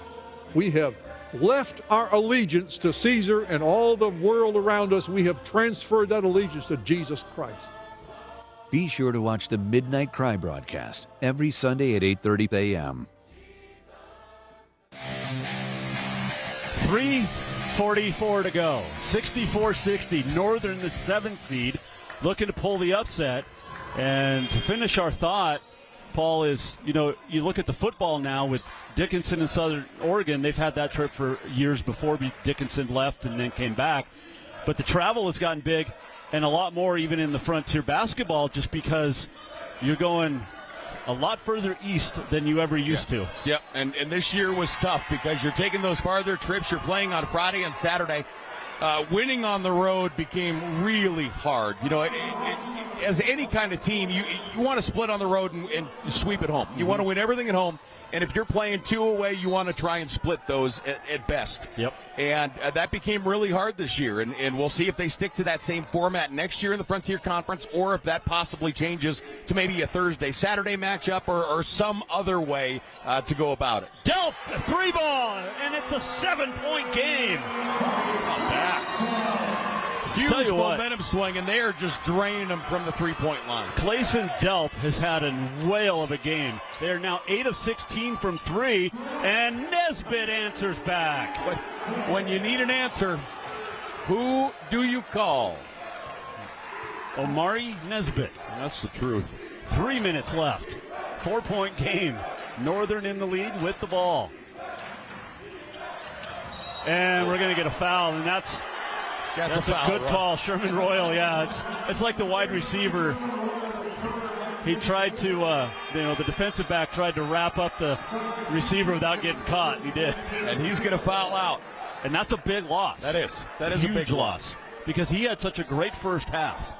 We have left our allegiance to Caesar and all the world around us. We have transferred that allegiance to Jesus Christ. Be sure to watch the Midnight Cry broadcast every Sunday at 8:30 a.m. 3:44 to go. 64-60. Northern, the 7th seed, looking to pull the upset. And to finish our thought, Paul, is, you look at the football now with Dickinson and Southern Oregon. They've had that trip for years before Dickinson left and then came back. But the travel has gotten big, and a lot more even in the Frontier basketball, just because you're going a lot further east than you ever used to. Yep, and this year was tough because you're taking those farther trips. You're playing on Friday and Saturday. Winning on the road became really hard. As any kind of team, you want to split on the road and sweep at home. You want to win everything at home. And if you're playing 2 away, you want to try and split those at best. Yep. And that became really hard this year. And we'll see if they stick to that same format next year in the Frontier Conference, or if that possibly changes to maybe a Thursday-Saturday matchup or some other way to go about it. Delp, 3-ball, and it's a 7-point game. Not bad. Huge momentum swing, and they are just draining them from the 3-point line. Clayson Delp has had a whale of a game. They are now 8 of 16 from 3, and Nesbitt answers back. When you need an answer, who do you call? Omari Nesbitt. That's the truth. 3 minutes left. 4-point game. Northern in the lead with the ball. And we're going to get a foul, and that's a foul, good call. Sherman Royal, it's like the wide receiver. He tried to, the defensive back tried to wrap up the receiver without getting caught. He did. And he's going to foul out. And that's a big loss. That is a huge big loss. Because he had such a great first half.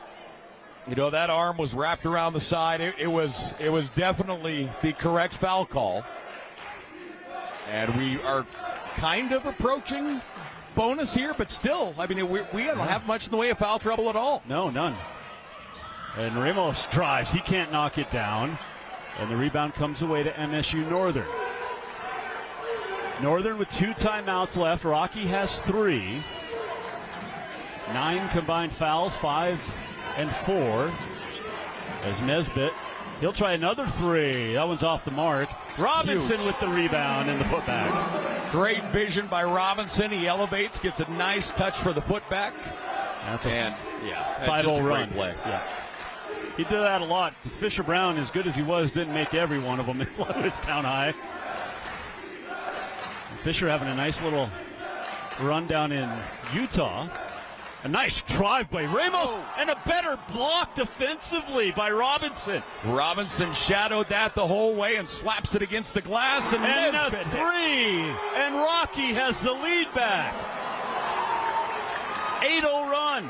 That arm was wrapped around the side. It was definitely the correct foul call. And we are kind of approaching bonus here, but still, we don't have much in the way of foul trouble at all. No, none. And Ramos drives. He can't knock it down. And the rebound comes away to MSU Northern. Northern with 2 timeouts left. Rocky has 3. 9 combined fouls, 5 and 4. As Nesbitt, he'll try another 3. That one's off the mark. Robinson with the rebound and the putback. Great vision by Robinson. He elevates, gets a nice touch for the putback. That's a 5-0 run. Play. Yeah. He did that a lot because Fisher Brown, as good as he was, didn't make every one of them in Lewistown High. And Fisher having a nice little run down in Utah. A nice drive by Ramos, and a better block defensively by Robinson. Robinson shadowed that the whole way and slaps it against the glass. And a Nesbitt three, and Rocky has the lead back. 8-0 run.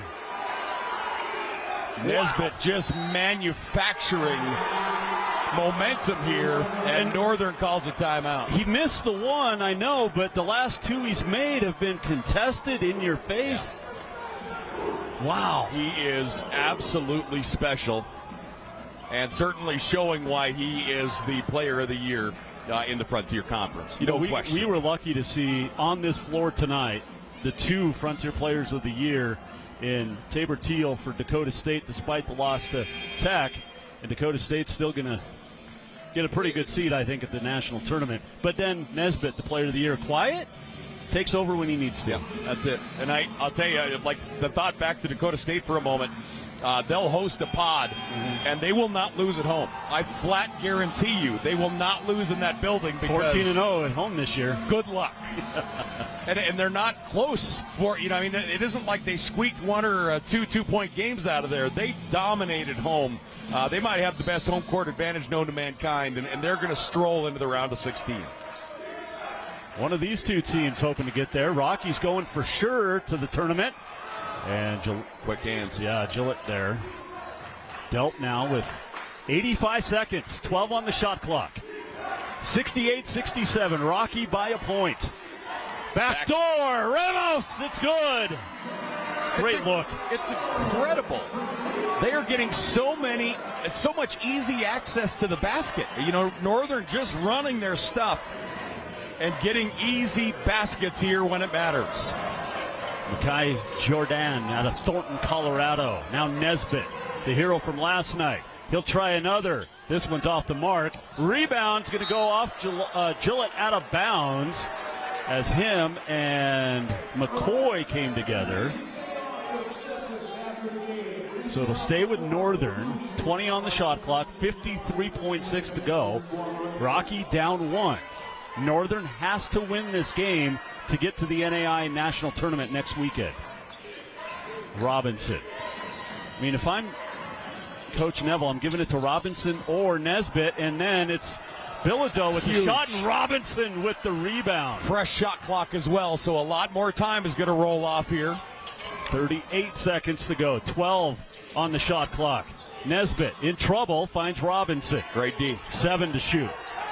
Nesbitt just manufacturing momentum here, and Northern calls a timeout. He missed the one, I know, but the last two he's made have been contested in your face. Wow. He is absolutely special, and certainly showing why he is the player of the year in the Frontier Conference. You know, No question. we were lucky to see on this floor tonight the two Frontier Players of the Year in Tabor Teal for Dakota State, despite the loss to Tech. And Dakota State's still going to get a pretty good seat, I think, at the national tournament. But then Nesbitt, the Player of the Year, quiet, takes over when he needs to. Yeah, that's it. And I'll tell you, like the thought back to Dakota State for a moment, they'll host a pod, and they will not lose at home. I flat guarantee you they will not lose in that building because 14-0 at home this year. Good luck. and they're not close for, I mean, it isn't like they squeaked one or two 2-point games out of there. They dominated home. They might have the best home court advantage known to mankind, and they're going to stroll into the round of 16. One of these two teams hoping to get there. Rocky's going for sure to the tournament. And quick hands. Yeah, Gillett there. Delp now with 85 seconds, 12 on the shot clock. 68-67, Rocky by a point. Back door, Ramos, it's good. Great look. It's incredible. They are getting so much easy access to the basket. Northern just running their stuff and getting easy baskets here when it matters. Makai Jordan out of Thornton, Colorado. Now Nesbitt, the hero from last night. He'll try another. This one's off the mark. Rebound's going to go off Gillett out of bounds as him and McCoy came together. So it'll stay with Northern. 20 on the shot clock, 53.6 to go. Rocky down one. Northern has to win this game to get to the NAI National Tournament next weekend. Robinson. I mean, if I'm Coach Neville, I'm giving it to Robinson or Nesbitt, and then it's Bilodeau with the shot and Robinson with the rebound. Fresh shot clock as well, so a lot more time is going to roll off here. 38 seconds to go, 12 on the shot clock. Nesbitt in trouble, finds Robinson. Great D. 7 to shoot.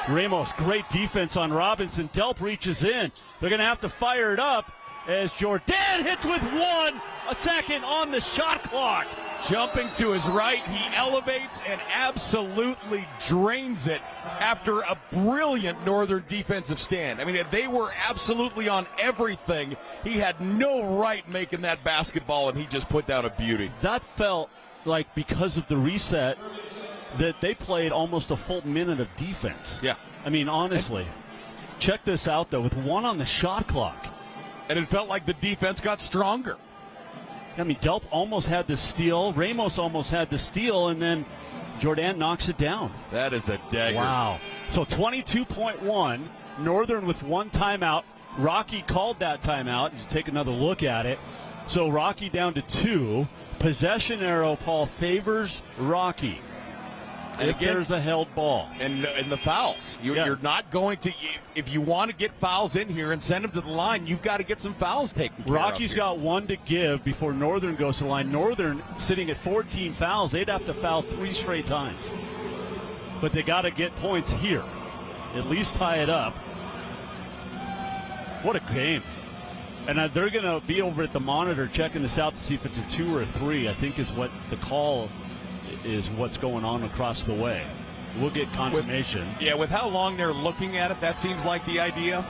Ramos, great defense on Robinson. Delp reaches in. They're going to have to fire it up as Jordan hits with 1 second on the shot clock. Jumping to his right, he elevates and absolutely drains it after a brilliant Northern defensive stand. I mean, they were absolutely on everything. He had no right making that basketball, and he just put down a beauty. That felt like, because of the reset, that they played almost a full minute of defense. Yeah. I mean, honestly. Check this out, though, with 1 on the shot clock. And it felt like the defense got stronger. I mean, Delp almost had the steal. Ramos almost had the steal, and then Jordan knocks it down. That is a dagger. Wow. So 22.1, Northern with 1 timeout. Rocky called that timeout. You take another look at it. So Rocky down to 2. Possession arrow, Paul, favors Rocky. And if again, there's a held ball. And the fouls. You're not going to, if you want to get fouls in here and send them to the line, you've got to get some fouls taken care of. Rocky's got 1 to give before Northern goes to the line. Northern sitting at 14 fouls. They'd have to foul 3 straight times. But they got to get points here. At least tie it up. What a game. And they're going to be over at the monitor checking this out to see if it's a 2 or a 3, I think is what the call is, what's going on across the way. We'll get confirmation. With how long they're looking at it, that seems like the idea.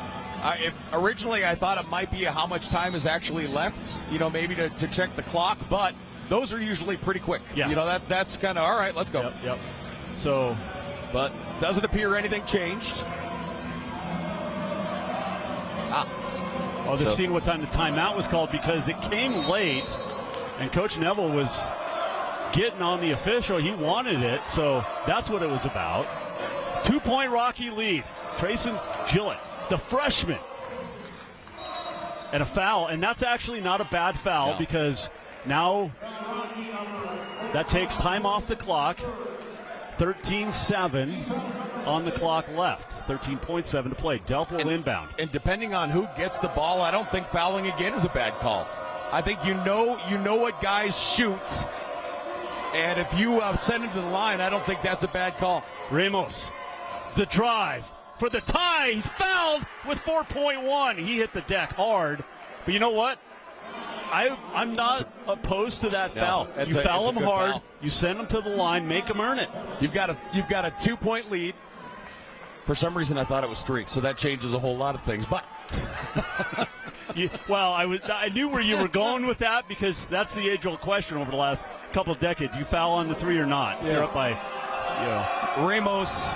Originally I thought it might be how much time is actually left, maybe to check the clock, but those are usually pretty quick. Yeah. That's kind of, all right, let's go. Yep. So, but doesn't appear anything changed. They're seeing what time the timeout was called because it came late, and Coach Neville was getting on the official. He wanted it, so that's what it was about. 2-point Rocky lead. Trayson Gillett, the freshman. And a foul, and that's actually not a bad foul because now that takes time off the clock. 13-7 on the clock left. 13.7 to play. Delta will inbound. And depending on who gets the ball, I don't think fouling again is a bad call. I think you know what guys shoot, and if you send him to the line, I don't think that's a bad call. Ramos, the drive for the tie. He's fouled with 4.1. He hit the deck hard. But you know what? I'm not opposed to that foul. You foul him hard. Foul. You send him to the line. Make him earn it. You've got a 2-point lead. For some reason, I thought it was 3, so that changes a whole lot of things. But I knew where you were going with that because that's the age-old question over the last couple of decades. You foul on the 3 or not? Yeah. You're up by, Ramos,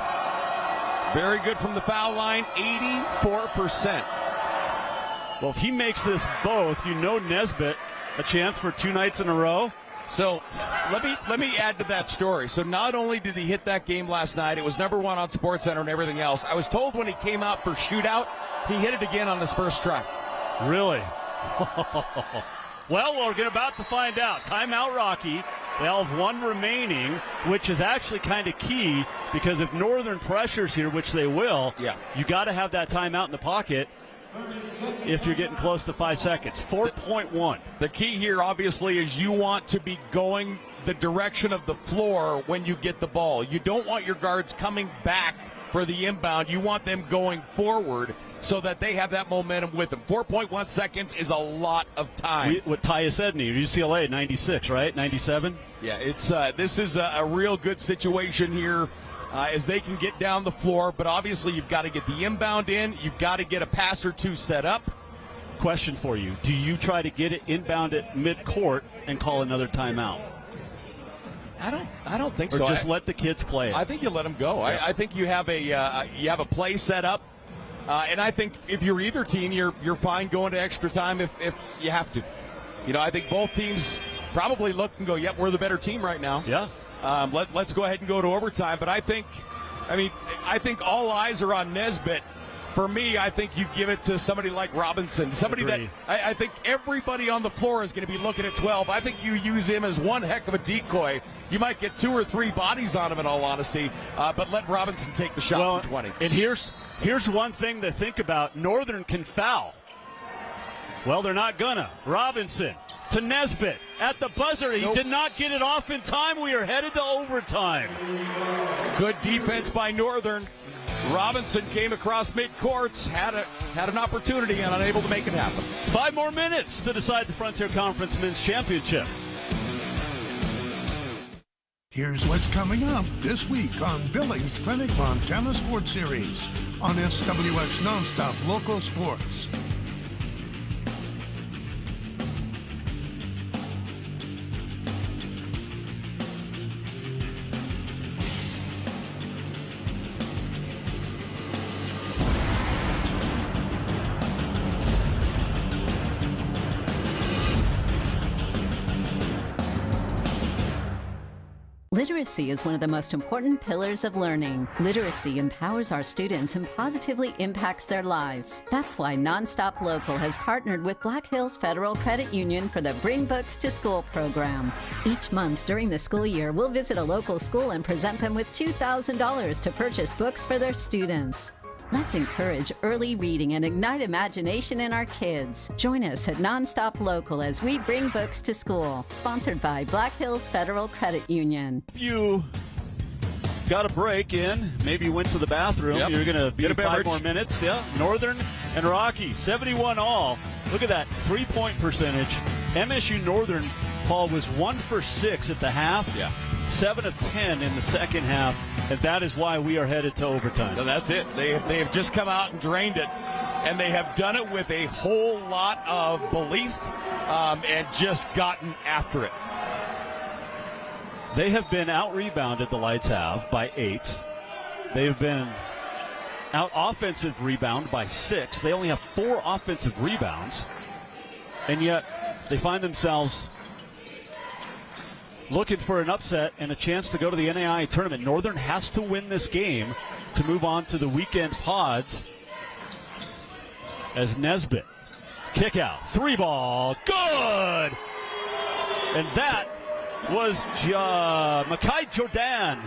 very good from the foul line, 84%. Well, if he makes this both, Nesbitt a chance for 2 nights in a row. So let me add to that story. So not only did he hit that game last night, it was number 1 on SportsCenter and everything else. I was told when he came out for shootout, he hit it again on his first try. Really? Well, we're about to find out. Timeout, Rocky. They all have 1 remaining, which is actually kind of key because if Northern pressures here, which they will, you got to have that timeout in the pocket. If you're getting close to 5 seconds. 4.1. The key here, obviously, is you want to be going the direction of the floor when you get the ball. You don't want your guards coming back for the inbound. You want them going forward so that they have that momentum with them. 4.1 seconds is a lot of time. What Tyus Edney, UCLA, 96, right? 97? Yeah, this is a real good situation here. As they can get down the floor, but obviously you've got to get the inbound in. You've got to get a pass or 2 set up. Question for you. Do you try to get it inbound at midcourt and call another timeout? I don't think so. Or just let the kids play it? I think you let them go. Yeah. I think you have a play set up. And I think if you're either team, you're fine going to extra time if you have to. I think both teams probably look and go, yep, we're the better team right now. Yeah. Let's go ahead and go to overtime. But I think all eyes are on Nesbitt. For me, I think you give it to somebody like Robinson, somebody that I think everybody on the floor is going to be looking at 12. I think you use him as one heck of a decoy. You might get 2 or 3 bodies on him, in all honesty, but let Robinson take the shot from 20. And here's one thing to think about. Northern can foul. Well, they're not gonna. Robinson to Nesbitt at the buzzer. He did not get it off in time. We are headed to overtime. Good defense by Northern. Robinson came across midcourts, had an opportunity and unable to make it happen. 5 more minutes to decide the Frontier Conference Men's Championship. Here's what's coming up this week on Billings Clinic Montana Sports Series on SWX Nonstop Local Sports. Literacy is one of the most important pillars of learning. Literacy empowers our students and positively impacts their lives. That's why Nonstop Local has partnered with Black Hills Federal Credit Union for the Bring Books to School program. Each month during the school year, we'll visit a local school and present them with $2,000 to purchase books for their students. Let's encourage early reading and ignite imagination in our kids. Join us at Nonstop Local as we bring books to school. Sponsored by Black Hills Federal Credit Union. You got a break in. Maybe you went to the bathroom. Yep. You're going to be Get a 5 beverage. more minutes. Yeah. Northern and Rocky, 71 all. Look at that 3-point percentage. MSU Northern, Paul, was 1 for 6 at the half. Yeah. 7 of 10 in the second half, and that is why we are headed to overtime. So that's it. They have just come out and drained it, and they have done it with a whole lot of belief and just gotten after it. They have been out-rebounded, the Lights have, by 8. They have been out-offensive rebound by 6. They only have 4 offensive rebounds, and yet they find themselves looking for an upset and a chance to go to the NAIA tournament. Northern has to win this game to move on to the weekend pods as Nesbitt Kick out. 3 ball. Good! And that was Makai Jordan.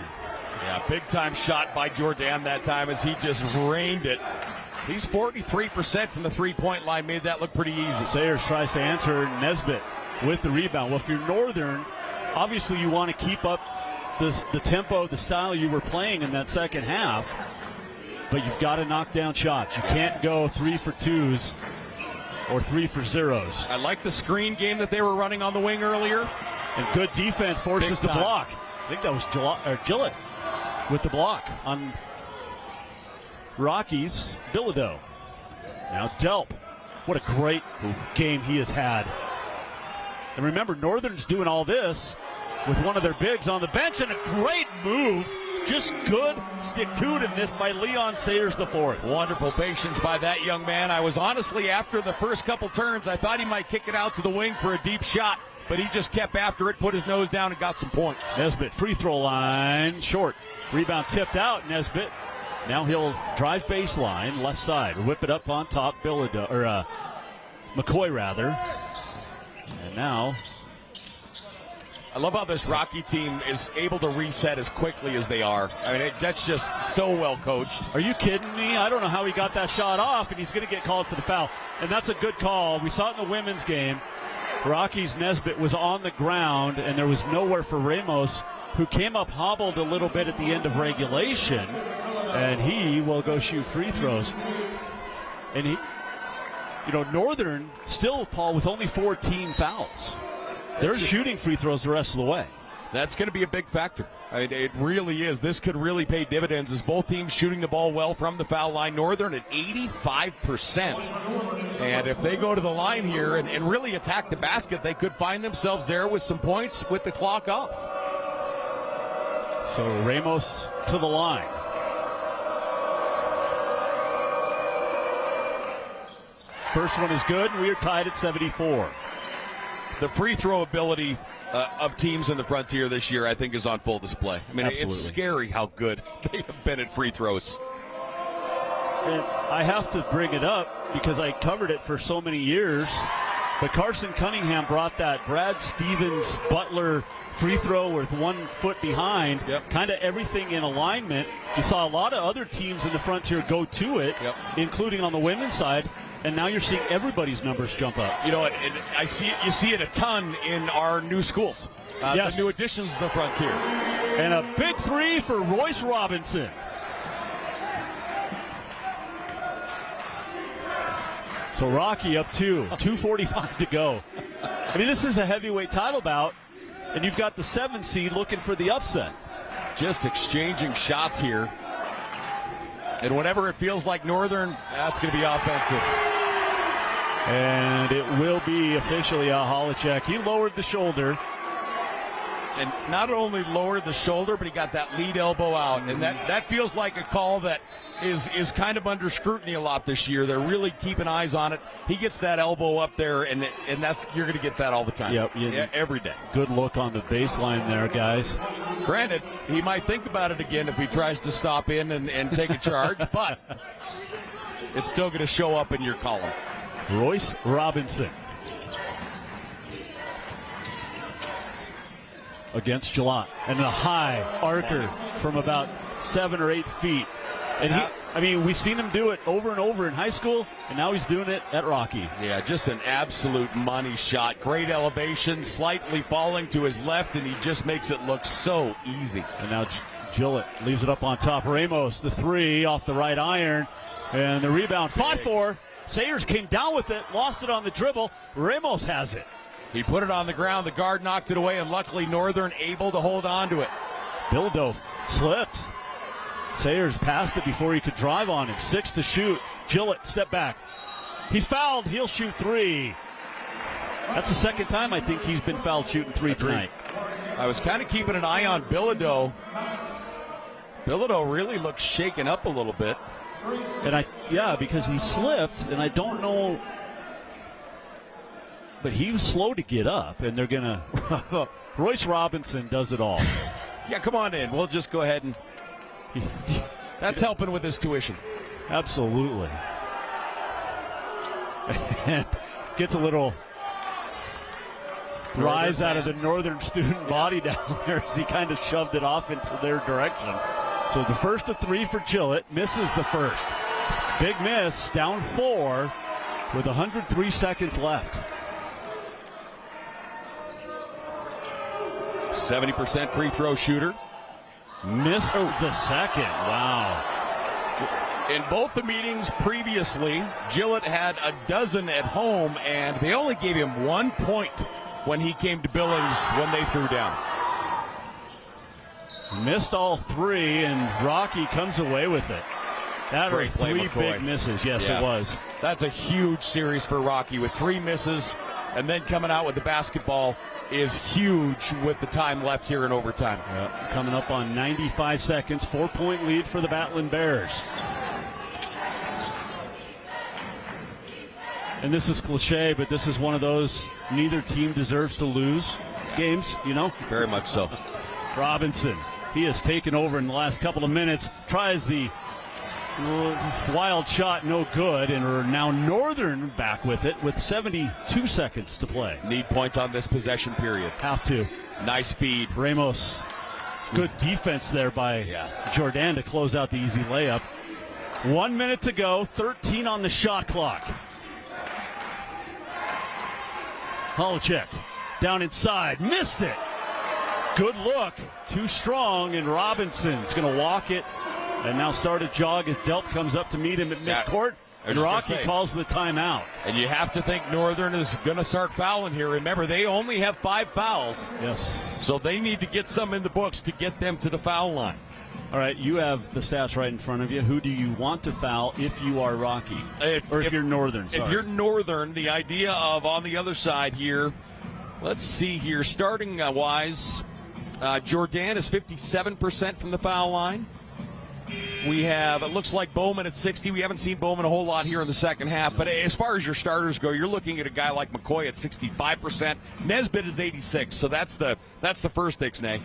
Yeah, big-time shot by Jordan that time as he just rained it. He's 43% from the three-point line. Made that look pretty easy. Sayers tries to answer. Nesbitt with the rebound. Well, if you're Northern, obviously you want to keep up the tempo, the style you were playing in that second half, but you've got to knock down shots. You can't go 3 for 2s or 3 for 0s. I like the screen game that they were running on the wing earlier. And good defense forces the block. I think that was Gillett with the block on Rockies. Bilodeau. Now Delp. What a great game he has had. And remember, Northern's doing all this with one of their bigs on the bench, and a great move. Just good stick-to-itiveness by Leon Sayers IV. Wonderful patience by that young man. I was honestly, after the first couple turns, I thought he might kick it out to the wing for a deep shot, but he just kept after it, put his nose down, and got some points. Nesbitt, free throw line, short. Rebound tipped out, Nesbitt. Now he'll drive baseline, left side, whip it up on top, McCoy rather. And now, I love how this Rocky team is able to reset as quickly as they are. I mean, that's just so well coached. Are you kidding me? I don't know how he got that shot off, and he's going to get called for the foul. And that's a good call. We saw it in the women's game. Rocky's Nesbitt was on the ground, and there was nowhere for Ramos, who came up hobbled a little bit at the end of regulation, and he will go shoot free throws. And he, Northern still, Paul, with only 14 fouls. They're shooting free throws the rest of the way. That's going to be a big factor. It really is. This could really pay dividends as both teams shooting the ball well from the foul line. Northern at 85%. And if they go to the line here and really attack the basket, they could find themselves there with some points with the clock off. So Ramos to the line. First one is good. We are tied at 74. The free throw ability of teams in the Frontier this year, I think, is on full display. I mean, Absolutely. It's scary how good they have been at free throws. And I have to bring it up because I covered it for so many years. But Carson Cunningham brought that Brad Stevens Butler free throw with 1 foot behind, kind of everything in alignment. You saw a lot of other teams in the Frontier go to it, including on the women's side. And now you're seeing everybody's numbers jump up. You know, you see it a ton in our new schools. Yes. The new additions to the Frontier. And a big 3 for Royce Robinson. So Rocky up 2, 2:45 to go. I mean, this is a heavyweight title bout, and you've got the 7 seed looking for the upset. Just exchanging shots here. And whenever it feels like Northern, that's going to be offensive. And it will be officially a Holacek. He lowered the shoulder. And not only lowered the shoulder, but he got that lead elbow out. And that feels like a call that is kind of under scrutiny a lot this year. They're really keeping eyes on it. He gets that elbow up there, and that's you're going to get that all the time. Every day. Good look on the baseline there, guys. Granted, he might think about it again if he tries to stop in and take a charge, but it's still going to show up in your column. Royce Robinson against Gillot. And a high arcer from about 7 or 8 feet. And we've seen him do it over and over in high school, and now he's doing it at Rocky. Yeah, just an absolute money shot. Great elevation, slightly falling to his left, and he just makes it look so easy. And now Gillett leaves it up on top. Ramos, the 3 off the right iron, and the rebound fought for. Sayers came down with it, lost it on the dribble. Ramos has it. He put it on the ground. The guard knocked it away, and luckily Northern able to hold on to it. Bilodeau slipped. Sayers passed it before he could drive on him. 6 to shoot. Gillett, step back. He's fouled. He'll shoot 3. That's the second time I think he's been fouled shooting 3 tonight. I was kind of keeping an eye on Bilodeau. Bilodeau really looks shaken up a little bit. And because he slipped, and I don't know, but he was slow to get up, and they're gonna. Royce Robinson does it all. Yeah, come on in. We'll just go ahead and. That's helping with his tuition. Absolutely. And Gets a little rise out of the Northern student body down there as he kind of shoved it off into their direction. So the first of 3 for Gillett, misses the first. Big miss, down 4 with 103 seconds left. 70% free throw shooter. Missed the second. Wow. In both the meetings previously, Gillett had a dozen at home, and they only gave him 1 point when he came to Billings when they threw down. Missed all 3, and Rocky comes away with it. That were 3 big misses. Yes, it was. That's a huge series for Rocky with 3 misses, and then coming out with the basketball is huge with the time left here in overtime. Yep. Coming up on 95 seconds, 4-point lead for the Battling Bears. And this is cliche, but this is one of those neither team deserves to lose games, you know? Very much so. Robinson, he has taken over in the last couple of minutes, tries the wild shot, no good, and we're now Northern back with it with 72 seconds to play. Need points on this possession period. Have to. Nice feed. Ramos, good defense there by Jordan to close out the easy layup. 1 minute to go, 13 on the shot clock. Holacek down inside, missed it. Good look, too strong, and Robinson's going to walk it and now start a jog as Delp comes up to meet him at midcourt. And Rocky calls the timeout. And you have to think Northern is going to start fouling here. Remember, they only have 5 fouls. Yes. So they need to get some in the books to get them to the foul line. All right, you have the stats right in front of you. Who do you want to foul if you are Rocky? If you're Northern, sorry. If you're Northern, the idea of on the other side here, let's see here, starting wise, Jordan is 57% from the foul line. We have, it looks like Bowman at 60. We haven't seen Bowman a whole lot here in the second half. But as far as your starters go, you're looking at a guy like McCoy at 65%. Nesbitt is 86, so that's the first Ixnay.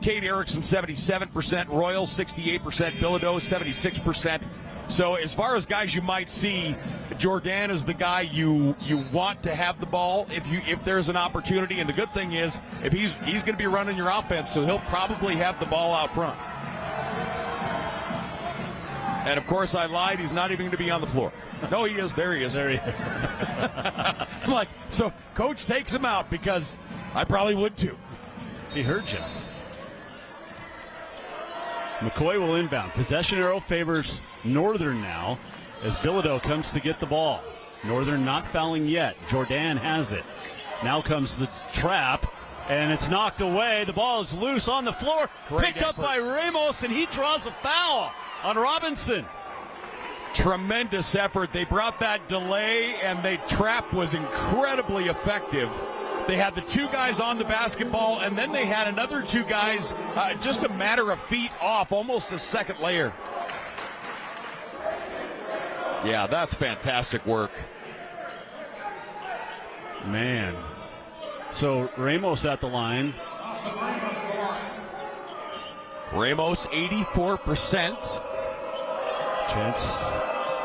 Cade Erickson, 77%. Royal, 68%. Bilodeau, 76%. So as far as guys you might see, Jordan is the guy you want to have the ball if there's an opportunity. And the good thing is, if he's going to be running your offense, so he'll probably have the ball out front. And, of course, I lied. He's not even going to be on the floor. No, he is. There he is. There he is. I'm like, so Coach takes him out because I probably would too. He heard you. McCoy will inbound. Possession arrow favors Northern now as Bilodeau comes to get the ball. Northern not fouling yet. Jordan has it. Now comes the trap, and it's knocked away. The ball is loose on the floor. Picked up by Ramos, and he draws a foul on Robinson. Tremendous effort. They brought that delay, and the trap was incredibly effective. They had the 2 guys on the basketball, and then they had another 2 guys just a matter of feet off, almost a second layer. Yeah, that's fantastic work. Man. So Ramos at the line. Ramos, 84%. Chance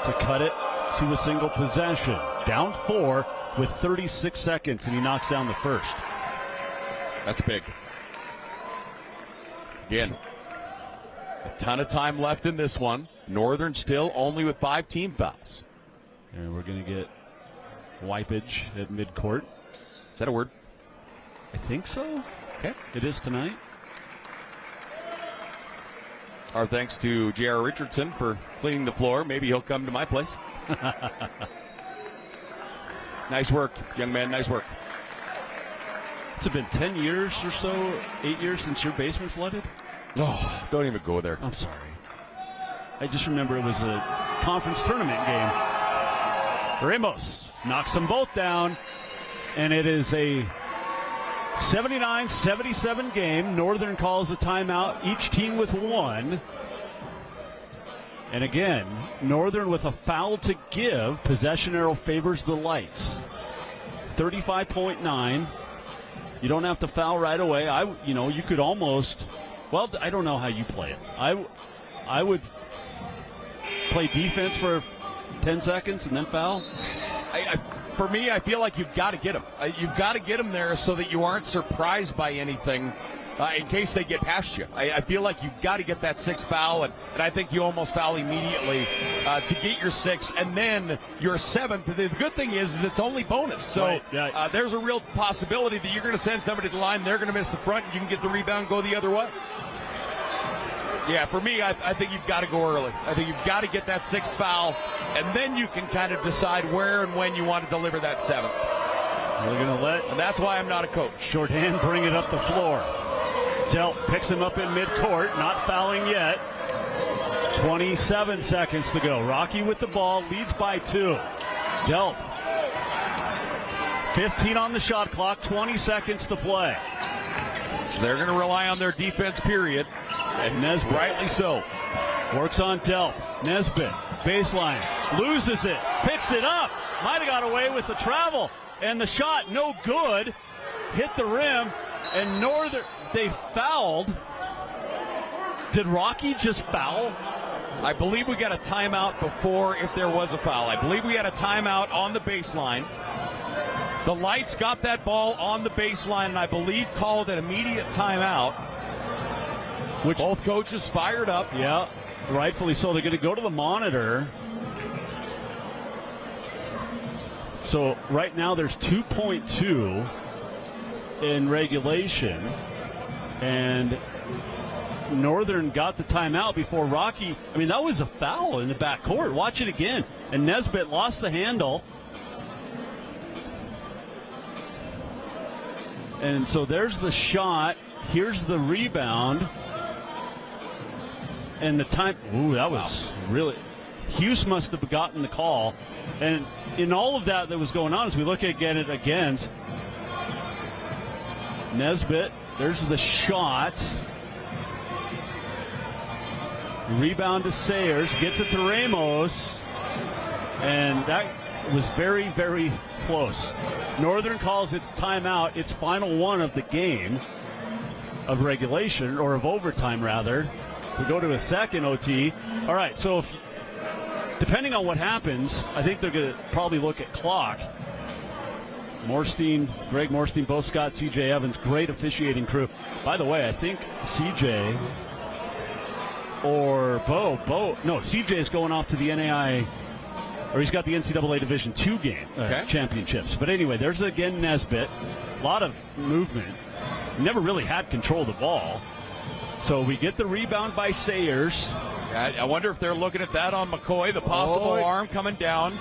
to cut it to a single possession. Down 4 with 36 seconds, and he knocks down the first. That's big. Again, a ton of time left in this one. Northern still only with 5 team fouls. And we're going to get wipage at midcourt. Is that a word? I think so. Okay. It is tonight. Our thanks to J.R. Richardson for cleaning the floor. Maybe he'll come to my place. Nice work, young man. Nice work. It's been 10 years or so, 8 years since your basement flooded? Oh, don't even go there. I'm sorry. I just remember it was a conference tournament game. Ramos knocks them both down, and it is a 79-77 game. Northern calls a timeout, each team with 1. And again, Northern with a foul to give. Possession arrow favors the Lights. 35.9. You don't have to foul right away. You could almost, well, I don't know how you play it. I would play defense for 10 seconds and then foul. for me, I feel like you've got to get them. You've got to get them there so that you aren't surprised by anything in case they get past you. I feel like you've got to get that sixth foul, and I think you almost foul immediately to get your sixth, and then your seventh. The good thing is it's only bonus. So right, yeah. There's a real possibility that you're going to send somebody to the line, they're going to miss the front, and you can get the rebound and go the other way. Yeah, for me, I think you've got to go early. I think you've got to get that sixth foul, and then you can kind of decide where and when you want to deliver that seventh. We're going to let... And that's why I'm not a coach. Shorthand bring it up the floor. Delp picks him up in midcourt, not fouling yet. 27 seconds to go. Rocky with the ball, leads by 2. Delp. 15 on the shot clock, 20 seconds to play. So they're going to rely on their defense, period. And Nesbitt. Rightly so. Works on Delp. Nesbitt, baseline, loses it, picks it up. Might have got away with the travel. And the shot, no good. Hit the rim. And Northern, they fouled. Did Rocky just foul? I believe we got a timeout before if there was a foul. I believe we had a timeout on the baseline. The Lights got that ball on the baseline, and I believe called an immediate timeout. Which both coaches fired up. Yeah, rightfully so. They're going to go to the monitor. So right now there's 2.2 in regulation, and Northern got the timeout before Rocky. I mean, that was a foul in the backcourt. Watch it again. And Nesbitt lost the handle. And so there's the shot. Here's the rebound. And the time, that was really, Hughes must have gotten the call. And in all of that was going on, as we look at it again, Nesbitt, there's the shot. Rebound to Sayers, gets it to Ramos. And that was very, very close. Northern calls its timeout, its final one of the game of regulation, or of overtime rather. We go to a second OT. All right, so depending on what happens, I think they're going to probably look at clock. Greg Morstein, Bo Scott, CJ Evans, great officiating crew. By the way, I think CJ or CJ is going off to the NAI, or he's got the NCAA Division II game championships. But anyway, there's again Nesbitt. A lot of movement. Never really had control of the ball. So we get the rebound by Sayers. I wonder if they're looking at that on McCoy, the possible arm coming down.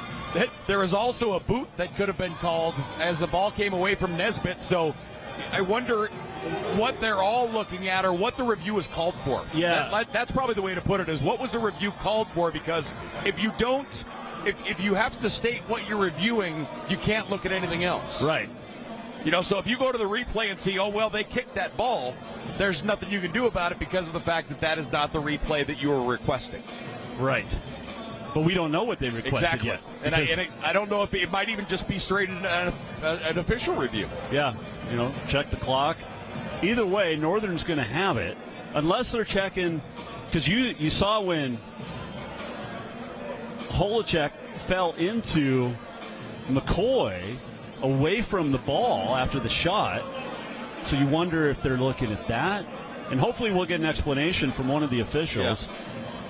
There was also a boot that could have been called as the ball came away from Nesbitt. So I wonder what they're all looking at or what the review is called for. Yeah. That's probably the way to put it, is what was the review called for? Because if you don't, if you have to state what you're reviewing, you can't look at anything else. Right. So if you go to the replay and see, they kicked that ball, there's nothing you can do about it because of the fact that is not the replay that you were requesting. Right. But we don't know what they requested yet. And I don't know if it might even just be straight an official review. Yeah. Check the clock. Either way, Northern's going to have it, unless they're checking, because you saw when Holacek fell into McCoy away from the ball after the shot. So you wonder if they're looking at that. And hopefully we'll get an explanation from one of the officials.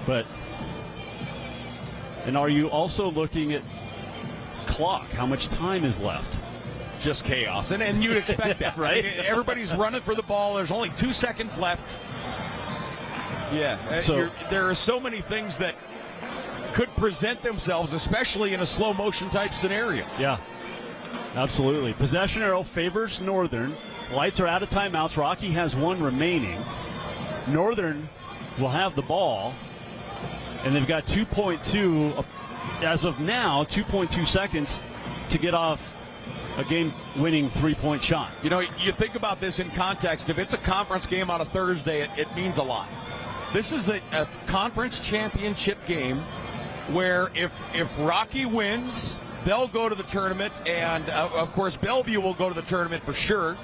Yeah. And are you also looking at clock? How much time is left? Just chaos. And you'd expect that, right? Everybody's running for the ball. There's only 2 seconds left. Yeah. So there are so many things that could present themselves, especially in a slow motion type scenario. Yeah. Absolutely. Possession arrow favors Northern. Lights are out of timeouts. Rocky has one remaining. Northern will have the ball, and they've got 2.2, as of now, 2.2 seconds to get off a game-winning three-point shot. You think about this in context. If it's a conference game on a Thursday, it means a lot. This is a conference championship game where if Rocky wins, they'll go to the tournament, and of course Bellevue will go to the tournament for sure.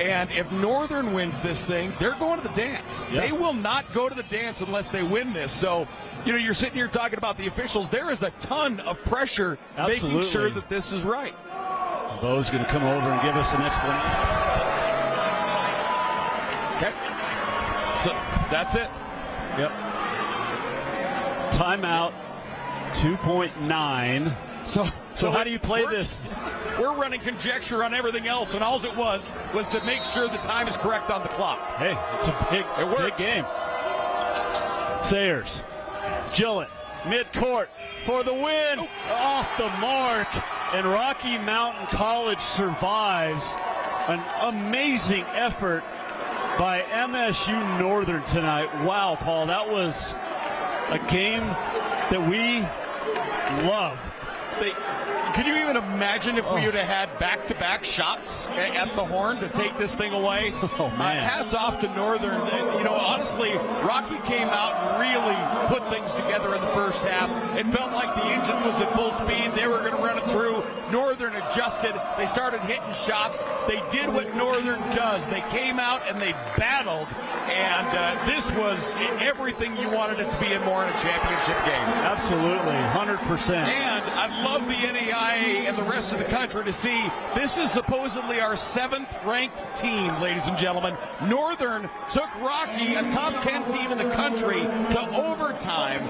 And if Northern wins this thing, they're going to the dance. Yeah. They will not go to the dance unless they win this. So, you're sitting here talking about the officials. There is a ton of pressure making sure that this is right. Bo's going to come over and give us an explanation. Okay. So that's it. Yep. Timeout, 2.9. So how do you play this? We're running conjecture on everything else, and all it was to make sure the time is correct on the clock. Hey, it's a big game. Sayers, Gillett, midcourt for the win. Off the mark, and Rocky Mountain College survives an amazing effort by MSU Northern tonight. Wow, Paul, that was a game that we love. Can you even imagine if we would have had back-to-back shots at the horn to take this thing away? Oh, man. Hats off to Northern. Honestly, Rocky came out and really put things together in the first half. It felt like the engine was at full speed. They were going to run it through. Northern adjusted. They started hitting shots. They did what Northern does. They came out and they battled. And this was everything you wanted it to be and more in a championship game. Absolutely, 100%. And I'd love the NAIA and the rest of the country to see this is supposedly our 7th ranked team, ladies and gentlemen. Northern took Rocky, a top 10 team in the country, to overtime.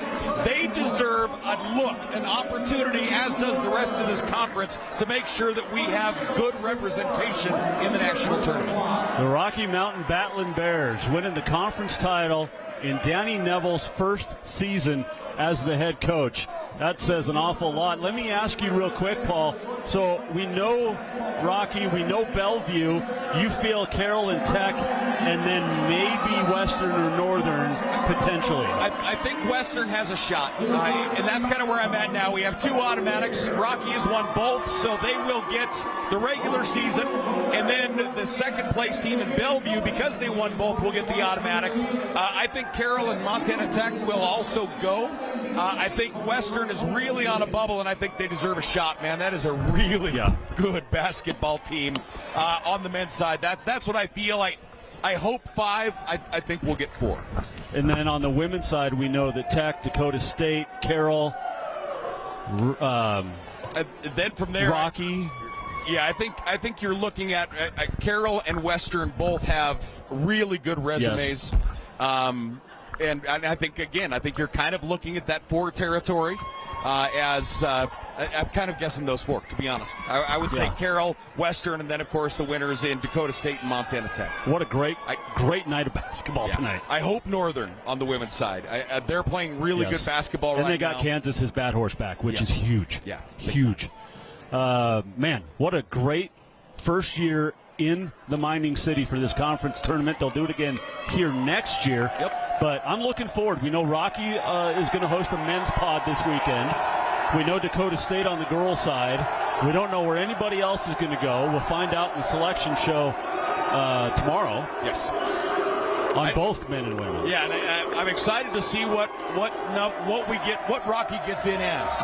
They deserve a look, an opportunity, as does the rest of this conference, to make sure that we have good representation in the national tournament. The Rocky Mountain Battling Bears winning the conference title in Danny Neville's first season as the head coach. That says an awful lot. Let me ask you real quick, Paul. So we know Rocky, we know Bellevue. You feel Carroll and Tech, and then maybe Western or Northern potentially. I think Western has a shot, and that's kind of where I'm at now. We have 2 automatics. Rocky has won both, so they will get the regular season, and then the second place team in Bellevue, because they won both, will get the automatic. I think Carroll and Montana Tech will also go. I think Western is really on a bubble, and I think they deserve a shot, man. That is a really good basketball team on the men's side. That's what I feel. I hope 5. I think we'll get 4. And then on the women's side, we know that Tech, Dakota State, Carroll, then from there, Rocky. Yeah, I think you're looking at Carroll and Western both have really good resumes. Yes. And I think, again, you're kind of looking at that 4 territory as I'm kind of guessing those 4, to be honest. I would say Carroll, Western, and then, of course, the winners in Dakota State and Montana Tech. What a great night of basketball tonight. I hope Northern on the women's side. They're playing really good basketball right now. And they got Kansas's bad horse back, which is huge. Yeah. Huge. Man, what a great first year in the Mining City for this conference tournament. They'll do it again here next year. Yep. But I'm looking forward. We know Rocky is going to host a men's pod this weekend. We know Dakota State on the girls' side. We don't know where anybody else is going to go. We'll find out in the selection show tomorrow. Yes. On both men and women. Yeah, and I'm excited to see what Rocky gets in as.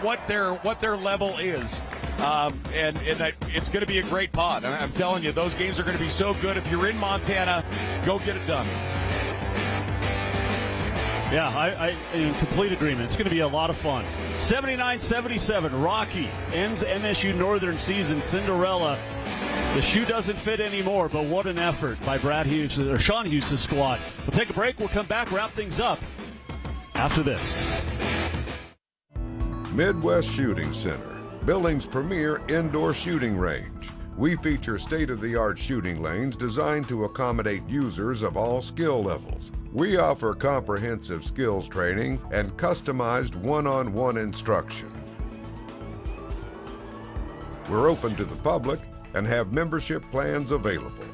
What their level is. And it's going to be a great pod. I'm telling you, those games are going to be so good. If you're in Montana, go get it done. Yeah, I in complete agreement. It's going to be a lot of fun. 79-77, Rocky ends MSU Northern season. Cinderella. The shoe doesn't fit anymore, but what an effort by Sean Hughes' squad. We'll take a break. We'll come back, wrap things up after this. Midwest Shooting Center, Billings' premier indoor shooting range. We feature state-of-the-art shooting lanes designed to accommodate users of all skill levels. We offer comprehensive skills training and customized one-on-one instruction. We're open to the public and have membership plans available.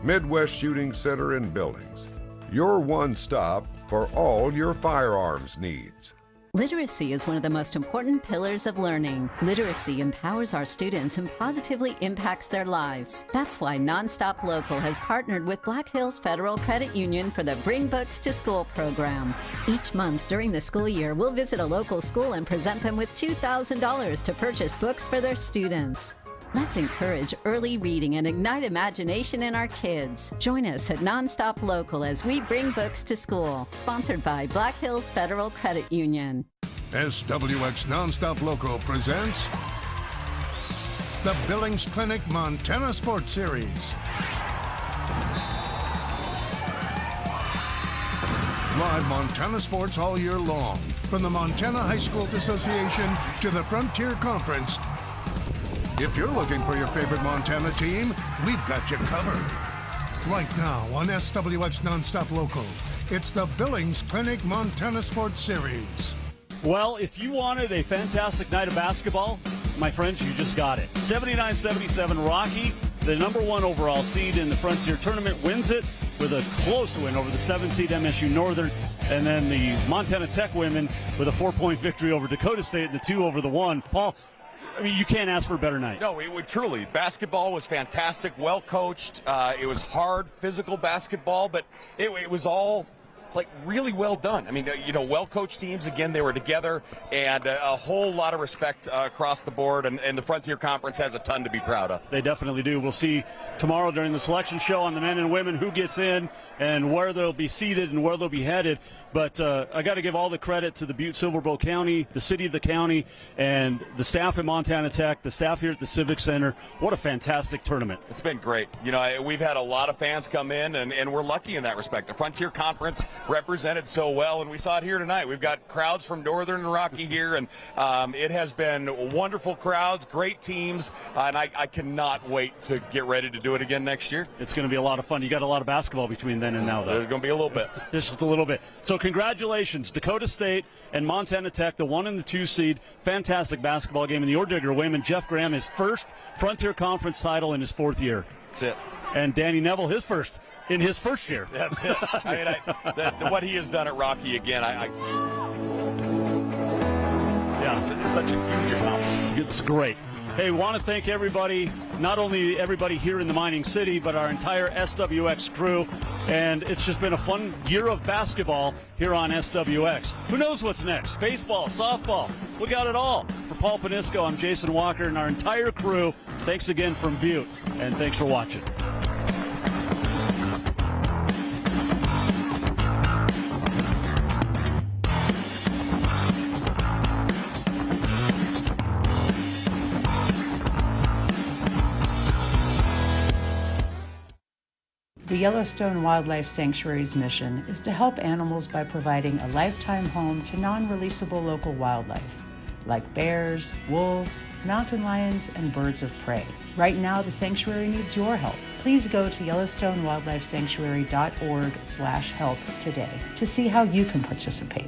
Midwest Shooting Center in Billings, your one stop for all your firearms needs. Literacy is one of the most important pillars of learning. Literacy empowers our students and positively impacts their lives. That's why Nonstop Local has partnered with Black Hills Federal Credit Union for the Bring Books to School program. Each month during the school year, we'll visit a local school and present them with $2,000 to purchase books for their students. Let's encourage early reading and ignite imagination in our kids. Join us at Nonstop Local as we bring books to school. Sponsored by Black Hills Federal Credit Union. SWX Nonstop Local presents the Billings Clinic Montana Sports Series. Live Montana sports all year long, from the Montana High School Association to the Frontier Conference. If you're looking for your favorite Montana team, we've got you covered. Right now on SWX Nonstop Local, it's the Billings Clinic Montana Sports Series. Well, if you wanted a fantastic night of basketball, my friends, you just got it. 79-77 Rocky, the number 1 overall seed in the Frontier Tournament, wins it with a close win over the 7 seed MSU Northern. And then the Montana Tech women with a 4-point victory over Dakota State and the 2 over the 1. Paul, I mean, you can't ask for a better night. No, it would truly. Basketball was fantastic, well coached. It was hard, physical basketball, but it was all really well done. I mean, well coached teams. Again, they were together, and a whole lot of respect across the board. And the Frontier Conference has a ton to be proud of. They definitely do. We'll see tomorrow during the selection show on the men and women who gets in and where they'll be seated and where they'll be headed. But I got to give all the credit to the Butte-Silver Bow County, the city of the county, and the staff at Montana Tech, the staff here at the Civic Center. What a fantastic tournament. It's been great. We've had a lot of fans come in, and we're lucky in that respect. The Frontier Conference represented so well, and we saw it here tonight. We've got crowds from Northern and Rocky here, and it has been wonderful crowds, great teams, and I cannot wait to get ready to do it again next year. It's going to be a lot of fun. You got a lot of basketball between then and now, though. There's going to be a little bit. Just a little bit. So congratulations, Dakota State and Montana Tech, the 1 and the 2 seed. Fantastic basketball game. And the Ordigger women, Jeff Graham, his first Frontier Conference title in his 4th year. That's it. And Danny Neville, his first in his first year. That's it. I mean, what he has done at Rocky again, yeah, it's such a huge accomplishment. It's great. Hey, want to thank everybody, not only everybody here in the mining city, but our entire SWX crew. And it's just been a fun year of basketball here on SWX. Who knows what's next? Baseball, softball, we got it all. For Paul Panisco, I'm Jason Walker, and our entire crew, thanks again from Butte, and thanks for watching. The Yellowstone Wildlife Sanctuary's mission is to help animals by providing a lifetime home to non-releasable local wildlife, like bears, wolves, mountain lions, and birds of prey. Right now, the sanctuary needs your help. Please go to YellowstoneWildlifeSanctuary.org/help today to see how you can participate.